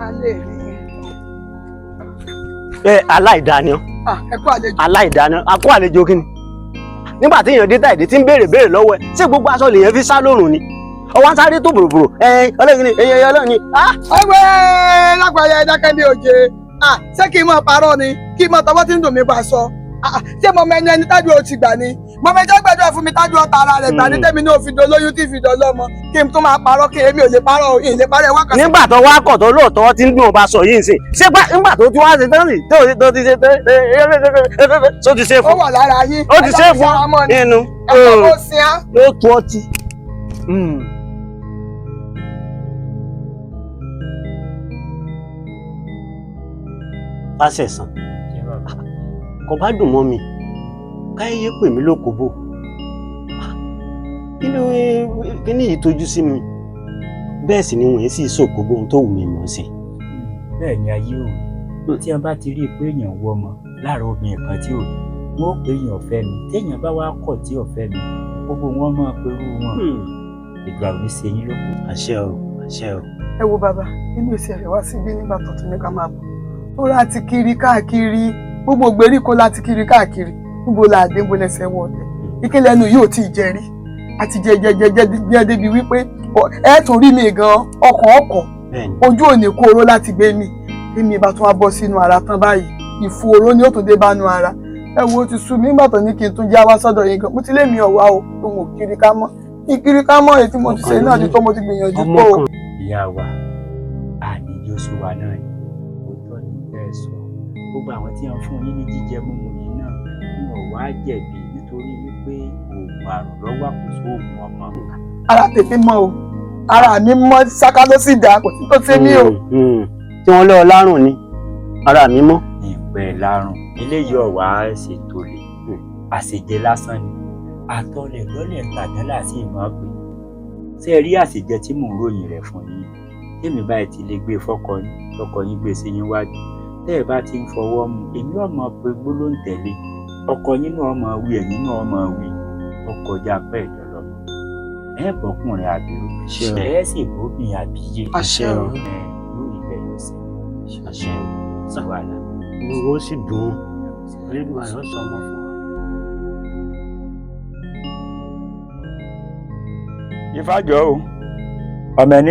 alẹ́ mi. aláìdáni ọ aláìdáni akó àlejò kí ni nígbà tí èèyàn dé tá ìdí tí ń béèrè lọ́wọ́ ẹ ṣé gbogbo aṣọ lèèyàn fi sá lórùn ni ọwọ́ sáré tó bòròbòrò ọlọ́run ni ọlọ́run ni. ọgbẹ́ lágbàáyé dákẹ́ ní òjé ṣé kí n máa parọ́ ni kí n máa tọwọ́ tí ń dùn mí bá sọ ṣé mo mẹ́ni ẹni tájú o ti gbà ni mo mẹ́jọ́ gbẹ́jọ́ fún mi tájú ọ̀tá ara rẹ̀ gbà ní tẹ́mi ní òfin dolóyún tí fi dọ́lọ́mọ kí n tún máa parọ́ kí èmi ò lè parọ́ o ìlè parọ́ ẹ̀ wá kàn sí. nígbà tó wá kọ̀ tó lóòótọ́ tí ń dùn ọba sọ yìí ń sìn ṣé nígbà tó ti wá ṣe tán rìn tó ti ṣe tó ti ṣe fún. ó wà lára yín ó ti ṣe fún inú ẹ̀fọ́ ó sin á. yóò tu ọtí. Fásẹ̀sán kò bá dùn mọ́ mi káyé pè mí lókòbó kí ni ìtọ́jú sí mi bẹ́ẹ̀ sì ni wọ́n sì ṣòkòbó ohun tó wù mí mọ̀ sí. bẹ́ẹ̀ ni ayé ò tí wọ́n bá ti rí i pé èèyàn wọ ọmọ láàárọ̀ obìnrin kan tí ò rí wọ́n ó pé èèyàn ọ̀fẹ́ mi téèyàn bá wá kọ̀ tí ọ̀fẹ́ mi gbogbo wọn máa perú wọn ìgbà òní ṣe yín lóko. àṣẹ o àṣẹ o. ẹ wo bàbá inú ìṣe rẹ wá síbí nígbà tó tún ní ká máa bọ̀ tó rà ti kiri káàkiri gbogbo gbèríko láti kiri káàkiri níbo la dé níbo lẹsẹ wọ ọtẹ ìkínlẹ̀ ẹnu yóò tí ì jẹrí àti jẹjẹjẹjẹ débi wípé ẹ tún rí mi gan ọkọ̀ ojú ò ní kó oró láti gbé mi èmi bá tún wá bọ́ sínú ara tán báyìí ìfòòró ni ó tún dé bánú ara ẹ wo ti sú mi nígbà tó ní kí n tún já wá sọ́dọ̀ yín gan mo ti lé mi ọ̀wá o òun ò kiri ká mọ́ ìkiri ká mọ́ èyí tí mo ti ṣe náà ti tó mo ti gbìyànjú pọ̀ o. ìyá wa àní Jósù wa náà ni òótọ́ ní bẹ́ẹ̀ sọ gbogbo àwọn tí wọ́n fún yín ní jíjẹ mímu yìí náà wọn ò wá jẹ̀bi nítorí wípé oògùn àrùn lọ́wọ́ àkóso oògùn ọmọ. ara tèmi mọ́ o ara mi mọ́ ṣáká ló sì dá kò sí tó ṣe mí o. tí wọ́n lọ́ọ́ lárùn ni ara mi mọ́. ìpẹ́ lárùn eléyìí ọ̀wá ṣètò lè àṣejẹ lásán ni àtọlẹ̀ lọ́lẹ̀ tàdán láti ìmọ̀ pé ṣé rí àṣejẹ tí mò ń ròyìn rẹ̀ fún yín tèmi báyìí ti lè gbé fọ́kọ yín gbé sí yín wájú tẹ́ ẹ bá ti ń fọwọ́ mu èmi ọmọ pé gbólóhùn tẹ̀lé ọkọ yín náà ọmọ wí ẹ̀yìn náà ọmọ wí ọkọ ọjà pẹ́ ìjọlọ ẹ bọ́kùnrin àbírú ẹ sì bóbìn àbíyé lórí ilẹ̀ yóò ṣe sí wàhálà. owó sì dùn lẹ́nu àyọ̀ sọmọ fún wa. Ifájọ o ọmọ ẹni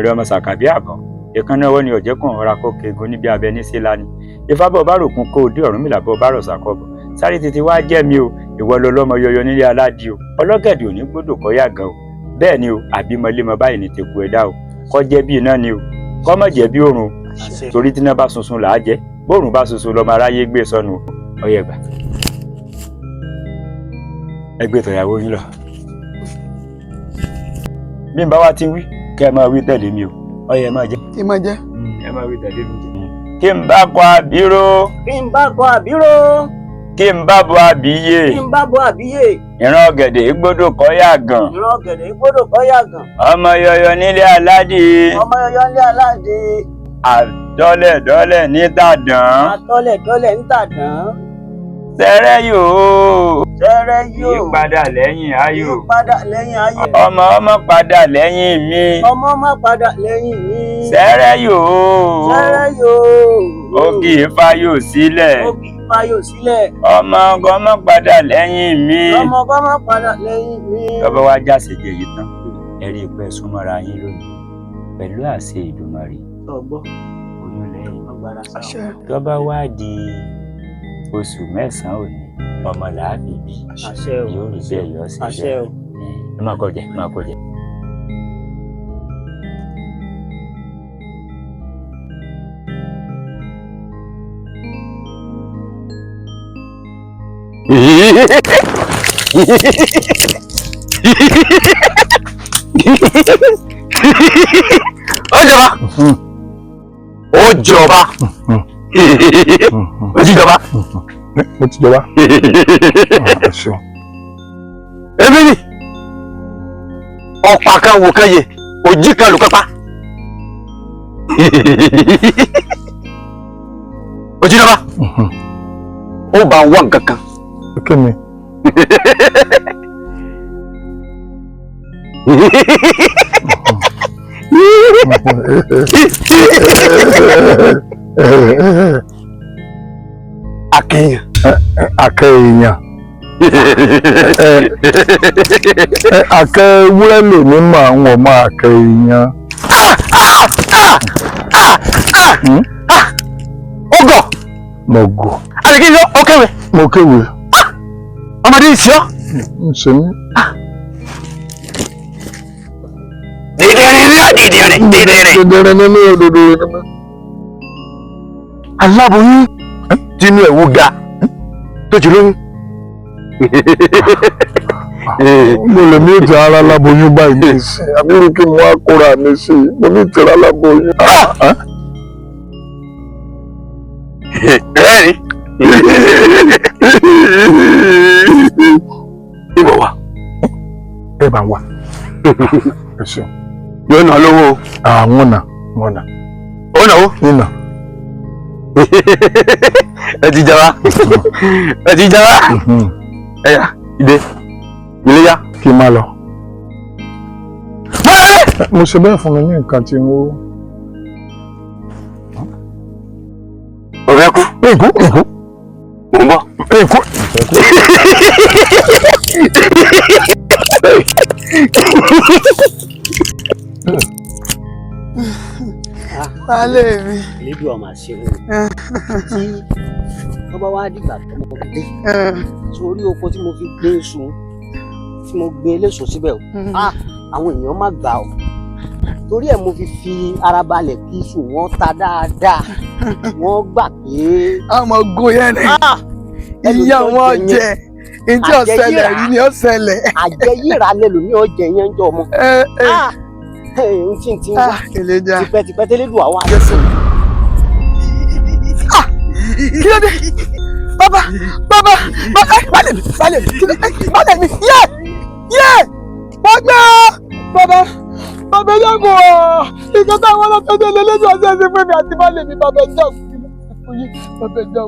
rẹ ọmọ sàkàbí àbọ̀ ìkànnì ọwọ́ ni ọ̀jẹ̀kùn ọ̀rá kó kegun níbi abẹ ní sílá ni Ifábọ̀ bá rògùn kó o dé Ọ̀rúnmìlà bọ̀ bá rọ̀ sàkọ́bọ̀ sáré tètè wá jẹ́ mi o ìwọ ló lọ́mọ yọyọ nílé aládìí o ọlọ́gẹ̀dẹ̀ ò ní gbọ́dọ̀ kọ́ yàgàn o bẹ́ẹ̀ ni o àbímọlémọ báyìí ní tẹ̀kù ẹ̀dá o kọ́ jẹ́ bí iná ni o kọ́ mọ̀ jẹ́ bí òrùn torí tí iná bá sunsun là á jẹ́ bóòrùn bá sunsun lọ́mọ aráyé gbé sọnù ọyẹ gbà ẹgbẹ́ tọ̀yàwó yín lọ bí n bá wá ti wí kẹ́ ẹ máa wí tẹ̀lé mi o ọyẹ máa jẹ. kí n máa jẹ. ẹ máa wí tẹ̀lé mi. kí n bá kọ àbíró. kí n bá kọ àbíró. kí n bá bọ àbíyè. kí n bá bọ àbíyè. ìran ọ̀gẹ̀dẹ̀ gbọ́dọ̀ kọ́ yàgàn. ìran ọ̀gẹ̀dẹ̀ gbọ́dọ̀ kọ́ yàgàn. ọmọ yọyọ nílé aládé. ọmọ yọyọ nílé aládé. àdọ́lẹ̀dọ́lẹ̀ ní tàdán. àtọ́lẹ̀dọ́lẹ̀ ní tàdán. sẹ́rẹ́ yòó. sẹ́rẹ́ yòó. ìpadà lẹ́yìn ayò. ìpadà lẹ́yìn ayò. ọmọ padà lẹ́yìn mi. ọmọ padà lẹ́yìn mi. sẹ́rẹ́ yòó. sẹ́rẹ́ yòó. ògì ìfayò sílẹ̀. ògì ìfayò sílẹ̀. ọmọ padà lẹ́yìn mi. ọmọ padà lẹ́yìn mi. tọ́bọ̀ wá jáse jẹ yìí tán ẹ̀rí ìpẹ́ súnmọ́ra yín lónìí pẹ̀lú àṣẹ Ìdùmarè. ọgbọ́ oyún lẹ́yìn ọgbàrá sáwọn. tọ́bọ̀ wá di oṣù mẹ́sàn-án òní ọmọ làábì bí yóò rí bẹ́ẹ̀ yọ sí bẹ́ẹ̀ ẹ máa kọjá ẹ máa kọjá. ó jọba ó jọba. Mo ti jọba. Èmi ni ọ̀pá kan wò kan yẹ òjì kan lù kápá. Ojú jọba. Ó bá wá nǹkan kan. Kí ni? Akẹ́yàn. Akẹ́yàn. Akẹ́ ewúrẹ́ lè ní màá ń wọ̀ mọ́ akẹ́yàn. Ọgọ̀. Mo gọ̀. Àbíkí ni ó kéwé. Mo kéwé. Ọmọdé ìṣọ́. Ń ṣe mí. Dèdèrè nínú òdodo nínú. Aláboyún tinú ẹ̀wù ga tó ti lóyún. Mo lè ní ìtì ara aláboyún báyìí ní ìsìn àbúrò kí mo wá kóra mi sí i mo ní ìtì ara aláboyún. Ẹ̀rí. Ibò wà. Ẹ bá wà. Ẹ ṣeun. Yóò nà lówó. Àwọn nà wọ́n nà. Ó nà ó. Nínà. Ẹ ti jara. Ẹ ti jara. Ẹ̀yà ìdè ìléyà. Kí n máa lọ. Mo ṣe bẹ́ẹ̀ fún mi ní nǹkan tí mo. Ọ̀rẹ́ kú. Èkó. Mò ń bọ̀. Èkó. baálé mi. Elédùà máa ṣe wọn. Tí wọ́n bá wá dìgbà tó mọ̀ dé. Sórí oko tí mo fi gbé èso tí mo gbé eléso síbẹ̀ o. Àwọn èèyàn má gbà o. Torí ẹ̀ mo fi ara balẹ̀ kí iṣu wọn ta dáadáa. Wọ́n gbà pé. Àmọ́ ogun yẹn ni. Ìyá wọn jẹ. Ìjọ ṣẹlẹ̀ rí ni ó ṣẹlẹ̀. Àjẹyìnra lẹ́lòmí ọ̀jẹ̀ yẹn ń jọ ọmọ. N tí n ti wá tipẹ́tipẹ́ tẹ́lẹ̀dùn àwọn àjẹsìn. Kí ló dé? Bàbá balẹ̀ mi yé wọ́n gbé bàbá yàgò ìjọ táwọn ọlọ́tọ́jú ẹlẹ́lẹ́jọ́ ọ̀sẹ̀ ẹ̀sìn fún mi àti balẹ̀ mi bàbá jàgò bàbá jàgò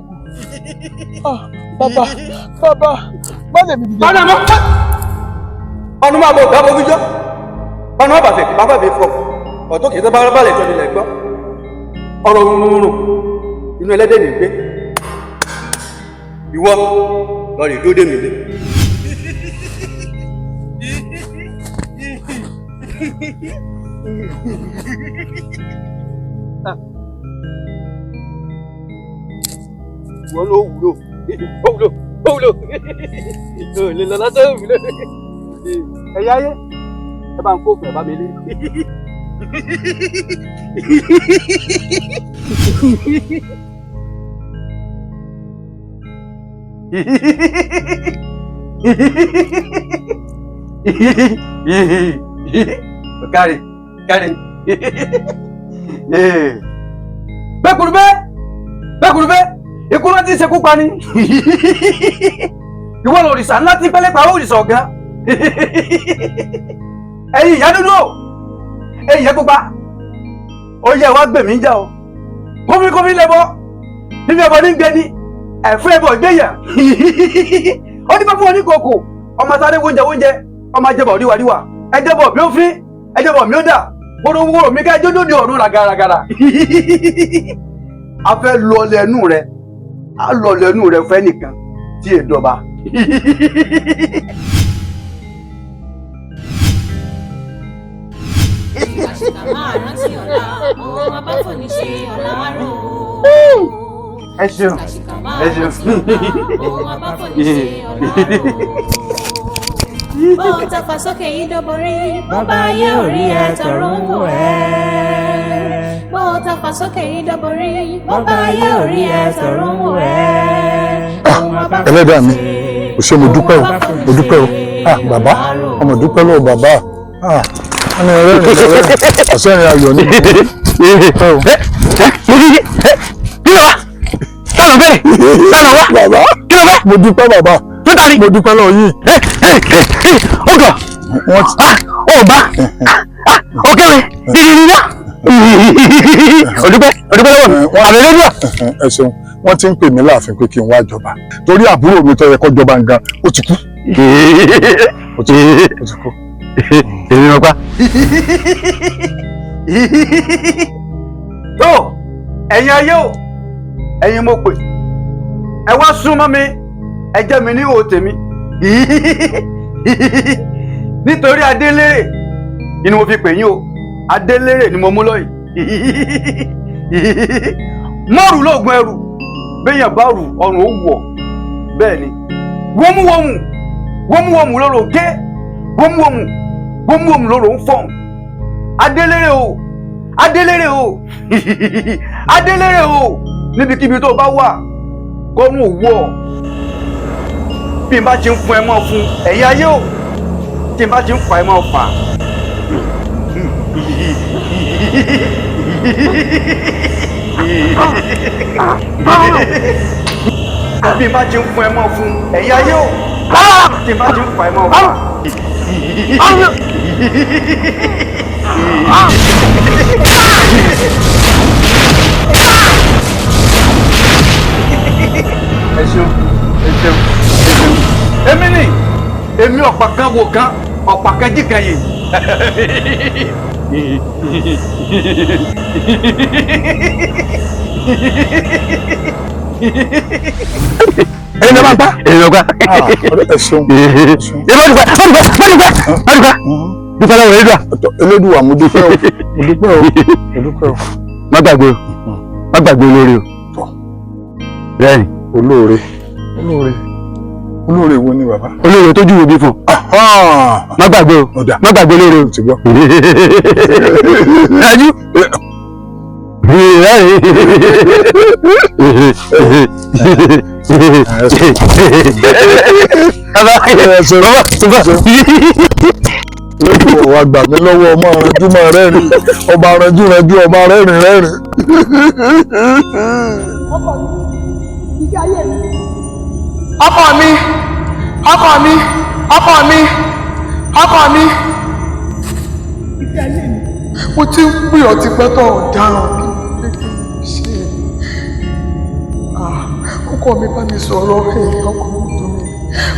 bàbá balẹ̀ mi dìde. ọ̀nà máa bọ̀ bàbá ojú jọ́ ọ̀nà àbàfẹ́ bàbá mi fọ̀ ọ̀tọ́ kìí sábà balẹ̀ jọ nílẹ̀ gbọ́ ọ̀rọ̀ rúnrún inú ẹlẹ́dẹ̀ ní gbé ìwọ lọ́rẹ̀ dóde mi lé. Wọ́n ló wúlò lè lọ lásán wúlò ẹ̀yà ayé ẹ bá ń kó fún ẹ bá mi lé. Kárí bẹ́kùrúbẹ́ ikú ló ti ṣekú pa ni ìwọ lòrìṣà ńlá tí pẹ́lẹ́ pa òrìṣà ọ̀gá ẹ̀yin ìyá dúdú ẹ̀yin ìyá pupa ó yẹ wá gbèmí jà o kófíkófí lẹ́bọ níbi ẹbọ ní gbẹni ẹ̀fún ẹbọ gbẹ̀yà ó ní bá fún wọn ní kòkò ọmọ sáré wóúnjẹ ọmọ ajẹbọ ríwàríwà ẹjẹbọ mi ó fín ẹjẹbọ mi ó dà wórówóró mi ká jójó di ọ̀run ràgàràgàrà a fẹ́ lọ lẹ́nu rẹ a lọ lẹ́nu rẹ fẹ́ nìkan tí è dọba. ẹ ṣeun bó o tafa sókè yìí dọ́bọ̀rí bó bá yẹ orí ẹ tọrọ ń wò ẹ́. bó o tafa sókè yìí dọ́bọ̀rí bó bá yẹ orí ẹ tọrọ ń wò ẹ́. ẹlẹ́dàá mi ò ṣe mo dúpẹ́ o bàbá ọmọ dúpẹ́ lọ́wọ́ bàbá ẹni ọ̀rẹ́ ọ̀sẹ̀ ni ayọ̀ ní dúpẹ́ o. kí ló wá táwọn bẹ́ẹ̀ táwọn wá bàbá kí ló wá mo dúpẹ́ bàbá tó tari mo dúpẹ́ lọ́wọ́ yìí. ó gọ̀ ó bá ọ̀kẹ́rẹ́ dídí náà òdúpẹ́ lọ́wọ́ mi àmì lẹ́díà. ẹ ṣeun wọ́n ti ń pè mí láàfin pé kí n wá jọba torí àbúrò mi tó yẹ kó jọba nǹkan ó ti kú. èmi mọ̀ pa. tó ẹ̀yin ayé o ẹ̀yin mo pè ẹ wá súnmọ́ mi ẹ jẹ́ mi ní ihò tèmi nítorí adélèrè ni mo fi pè yín o adélèrè ni mo mú lọ yìí mọ́rù lóògùn ẹrù béèyàn bá rù ọrùn ó wọ̀ bẹ́ẹ̀ ni wọ́múwọ́mù lọ́rọ̀ gé wọ́múwọ́mù lọ́rọ̀ ń fọ̀n adélèrè o adélèrè o níbikíbi tó bá wà kọ́rùn ò wọ̀ bí n bá ti ń fún ẹ mọ́ fún ẹ̀yin ayé o tí n bá ti ń fà ẹ mọ́ fà. bí n bá ti ń fún ẹ mọ́ fún ẹ̀yin ayé o tí n bá ti ń fà ẹ mọ́ fà. ẹ ṣeun èmi ni èmi ọ̀pá kan wò kan ọ̀pá kan jí kan yìí. ẹni ló bá ń pa èmi ọgbà. ẹ ṣeun dúpẹ́ lọ́wọ́ Elédùà. Elédùà mo dúpẹ́ o. má gbàgbé olóore o. bẹ́ẹ̀ni. olóore wo ni bàbá. olóore tó júwèé bí fún. má gbàgbé o má gbàgbé olóore o. ti gbọ́. dájú. lójú ọ̀wá gbà mí lọ́wọ́ ọmọ aranjú máa rẹ́rìn ọba aranjú ranjú ọba rẹ́rìn rẹ́rìn. ọkọ mi mo ti ń pè ọ́ tipẹ́ tó ọ̀daràn mi ṣe ọkọ mi bá mi sọ̀rọ̀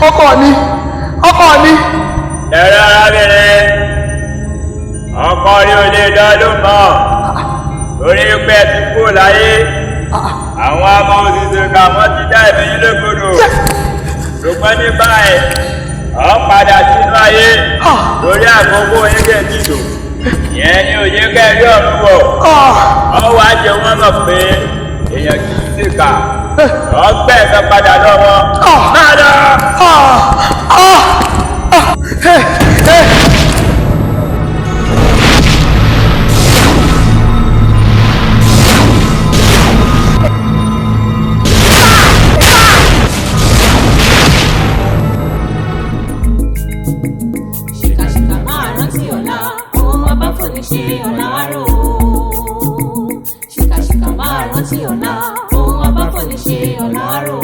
ọkọ mi. ẹ̀rọ arábìnrin ọkọ rí o lè dán ló mọ̀ lórí pé ti kú láyé àwọn ọmọ òṣìṣẹ́ ká wọ́n ti dá ẹ̀mí yín lógbòdò ṣùgbọ́n ní báyìí ọ̀ padà sínú ayé lórí àkókò oníkẹ́ tìlò ìyẹn ni òye kẹ́rí ọ̀run wọ̀ ọ̀ wá jẹ wọ́n mọ̀ pé èèyàn kì í ṣèkà ọgbẹ́ ẹ̀ka padà lọ́wọ́ máa lọ. ṣìkàṣìkà máa rántí ọ̀la ohun ọba fò ní ṣe ọ̀la rò. ṣìkàṣìkà máa rántí ọ̀la ohun ọba fò ní ṣe ọ̀la rò.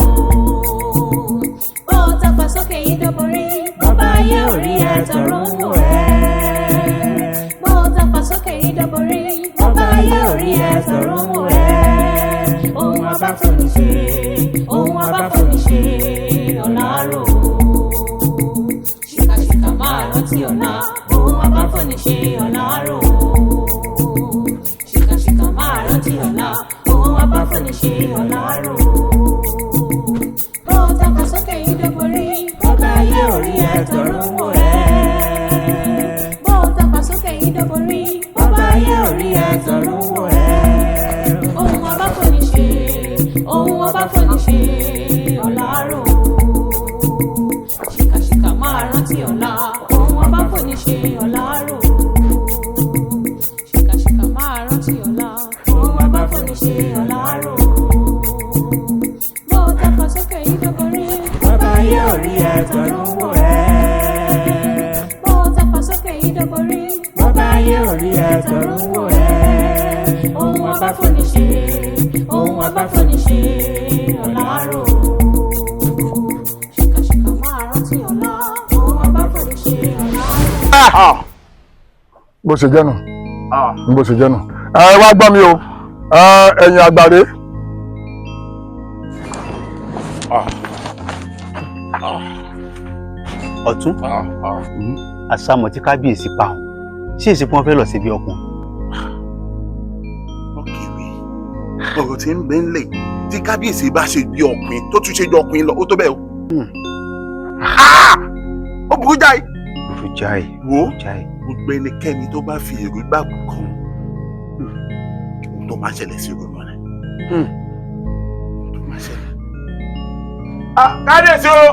bó o tàpá sókè yìí dọ́bọ̀rí bọ́bá ayé orí ẹ̀ tọrọ ń wò ẹ́. bó o tàpá sókè yìí dọ́bọ̀rí bọ́bá ayé orí ẹ̀ tọrọ ń wò ẹ́. ohun ọba fò ní ṣe ọ̀la rò. ṣìkàṣìkà máa rántí ọ̀la ohun ọba fò ní ṣe ọ̀la rò. ṣìkàṣìkà máa rántí ọ̀la ohun ọba fò ní ṣe ọ̀la rò. bó o tàpá sókè yìí dọ́bọ̀rí bọ́bá ayé orí ẹ̀ tọrọ ń wò ẹ́. bó o tàpá sókè yìí dọ́bọ̀rí bọ́bá ayé orí ẹ̀ tọrọ ń wò ẹ́. ohun ọba fò ní ṣe ọ̀la rò. ṣìkàṣìkà máa rántí ọ̀la ohun ọba fò ní ṣe ọ̀la rò. ṣìkàṣìkà máa rántí ọ̀la ohun ọba fò ní ṣe ọ̀la rò. bó o tàpá sókè yìí dọ́bọ̀rí bọ́bá ayé orí ẹ̀ tọrọ ń wò ẹ́. bó o tàpá sókè yìí dọ́bọ̀rí bọ́bá ayé orí ẹ̀ tọrọ ń wò ẹ́. ohun ọba fò ní ṣe ọ̀la rò. ṣìkàṣìkà máa rántí ọ̀la ohun ọba fò ní ṣe ọ̀la rò. bó ṣe jẹ́ nù bó ṣe jẹ́ nù ẹ wá gbọ́ mi o ẹ̀yin àgbàre. ọ̀tún àṣàmọ̀ tí kábíyèsí pa ọ́n ṣé èsì pọ́n fẹ́ lọ síbi ọkùnrin. ọ̀rọ̀ tí ń bẹ ńlẹ̀ tí kábíyèsí bá ṣe bí ọkùnrin tó tún ṣe jọ ọkùnrin lọ ó tó bẹ́ẹ̀ o. ó burú jáì. burú jáì. wo gbogbo ẹnikẹ́ni tó bá fi èrò gbàgbọ́ kan ohun tó máa ṣẹlẹ̀ sí ìrònú rẹ̀. ohun tó máa ṣẹlẹ̀. kábíyèsí o.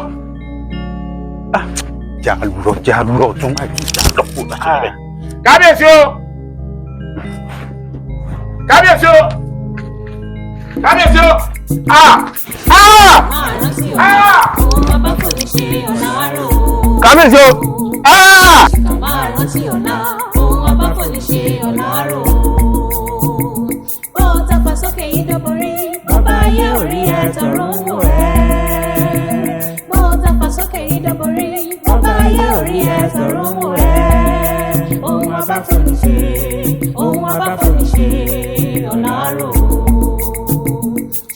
jàlúrọ̀ tún máa jù jàlọ́ kó bá rẹ̀. kábíyèsí o. kábíyèsí o. kábíyèsí o. máa rántí ọ̀la ohun ọba fò ní ṣe ọ̀la rò. kábíyèsí o. ṣìkàṣìkà máa rántí ọ̀la ohun ọba fò ní ṣe ọ̀la rò. bó o tàpá sókè yìí dọ́bọ̀rí bọ́bá ayé orí ẹ̀ tọrọ ń wò ẹ́. bó o tàpá sókè yìí dọ́bọ̀rí bọ́bá ayé orí ẹ̀ tọrọ ń wò ẹ́. ohun ọba fò ní ṣe ọ̀la rò.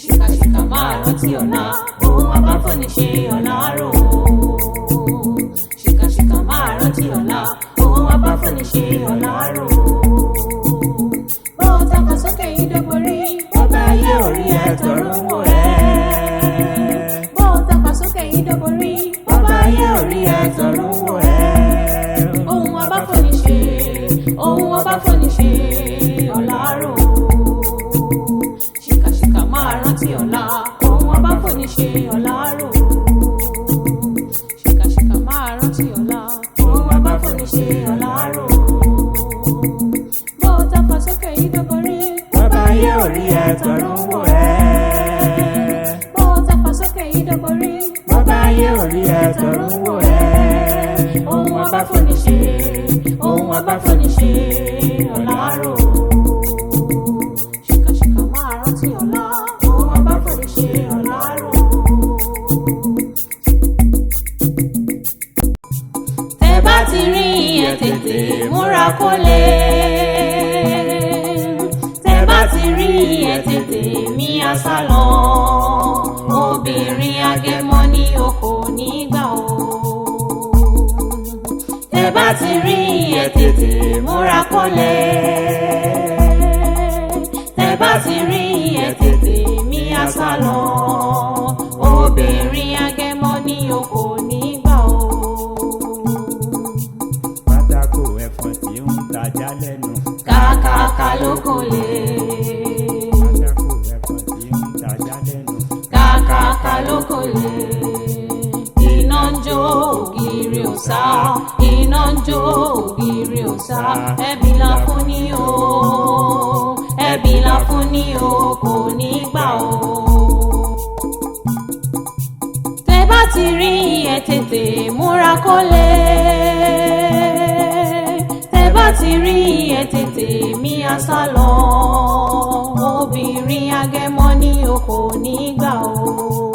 ṣìkàṣìkà máa rántí ọ̀la ohun ọba fò ní ṣe ọ̀la rò. ṣìkàṣìkà máa rántí ọ̀la ohun ọba fò ní ṣe ọ̀la rò. bó o tàpá sókè yìí dọ́bọ̀rí bọ́bá ayé orí ẹ̀ tọrọ ń wò ẹ́. bó o tàpá sókè yìí dọ́bọ̀rí bọ́bá ayé orí ẹ̀ tọrọ ń wò ẹ́. ohun ọba fò ní ṣe tọ̀run wò ẹ́. bó tọpa sókè ìdóborí. bọ́bá ayé orí ẹ tọ̀run wò ẹ́. ohun ọba fòní ṣe ohun ọba fòní ṣe ọ̀la rò. ṣìkàṣìkà máa rántí ọ̀la ohun ọba fòní ṣe ọ̀la rò. tẹ́ bá ti rí ẹ tètè múra kólé. tẹ́ bá ti rí ẹ tètè mí àṣà lọ. obìnrin agẹmọ ní oko nígbà o. tẹ́ bá ti rí ẹ tètè múra kólé. tẹ́ bá ti rí ẹ tètè mí àṣà lọ. obìnrin agẹmọ ní oko nígbà o. pátákó ẹ̀fọn tí ń tajà lẹ́nu. kàkàkà ló kò lè. pátákó ẹ̀fọn tí ń tajà lẹ́nu. kàkàkà ló kò lè. iná ń jó ògiri òsà iná ń jó ògiri òsà ẹbí la fún ní o ẹbí la fún ní o kò ní gbà o. tẹ́ bá ti rí ẹ tètè múra kólé. tẹ́ bá ti rí ẹ tètè mí àṣà lọ. obìnrin agẹmọ ní o kò ní gbà o.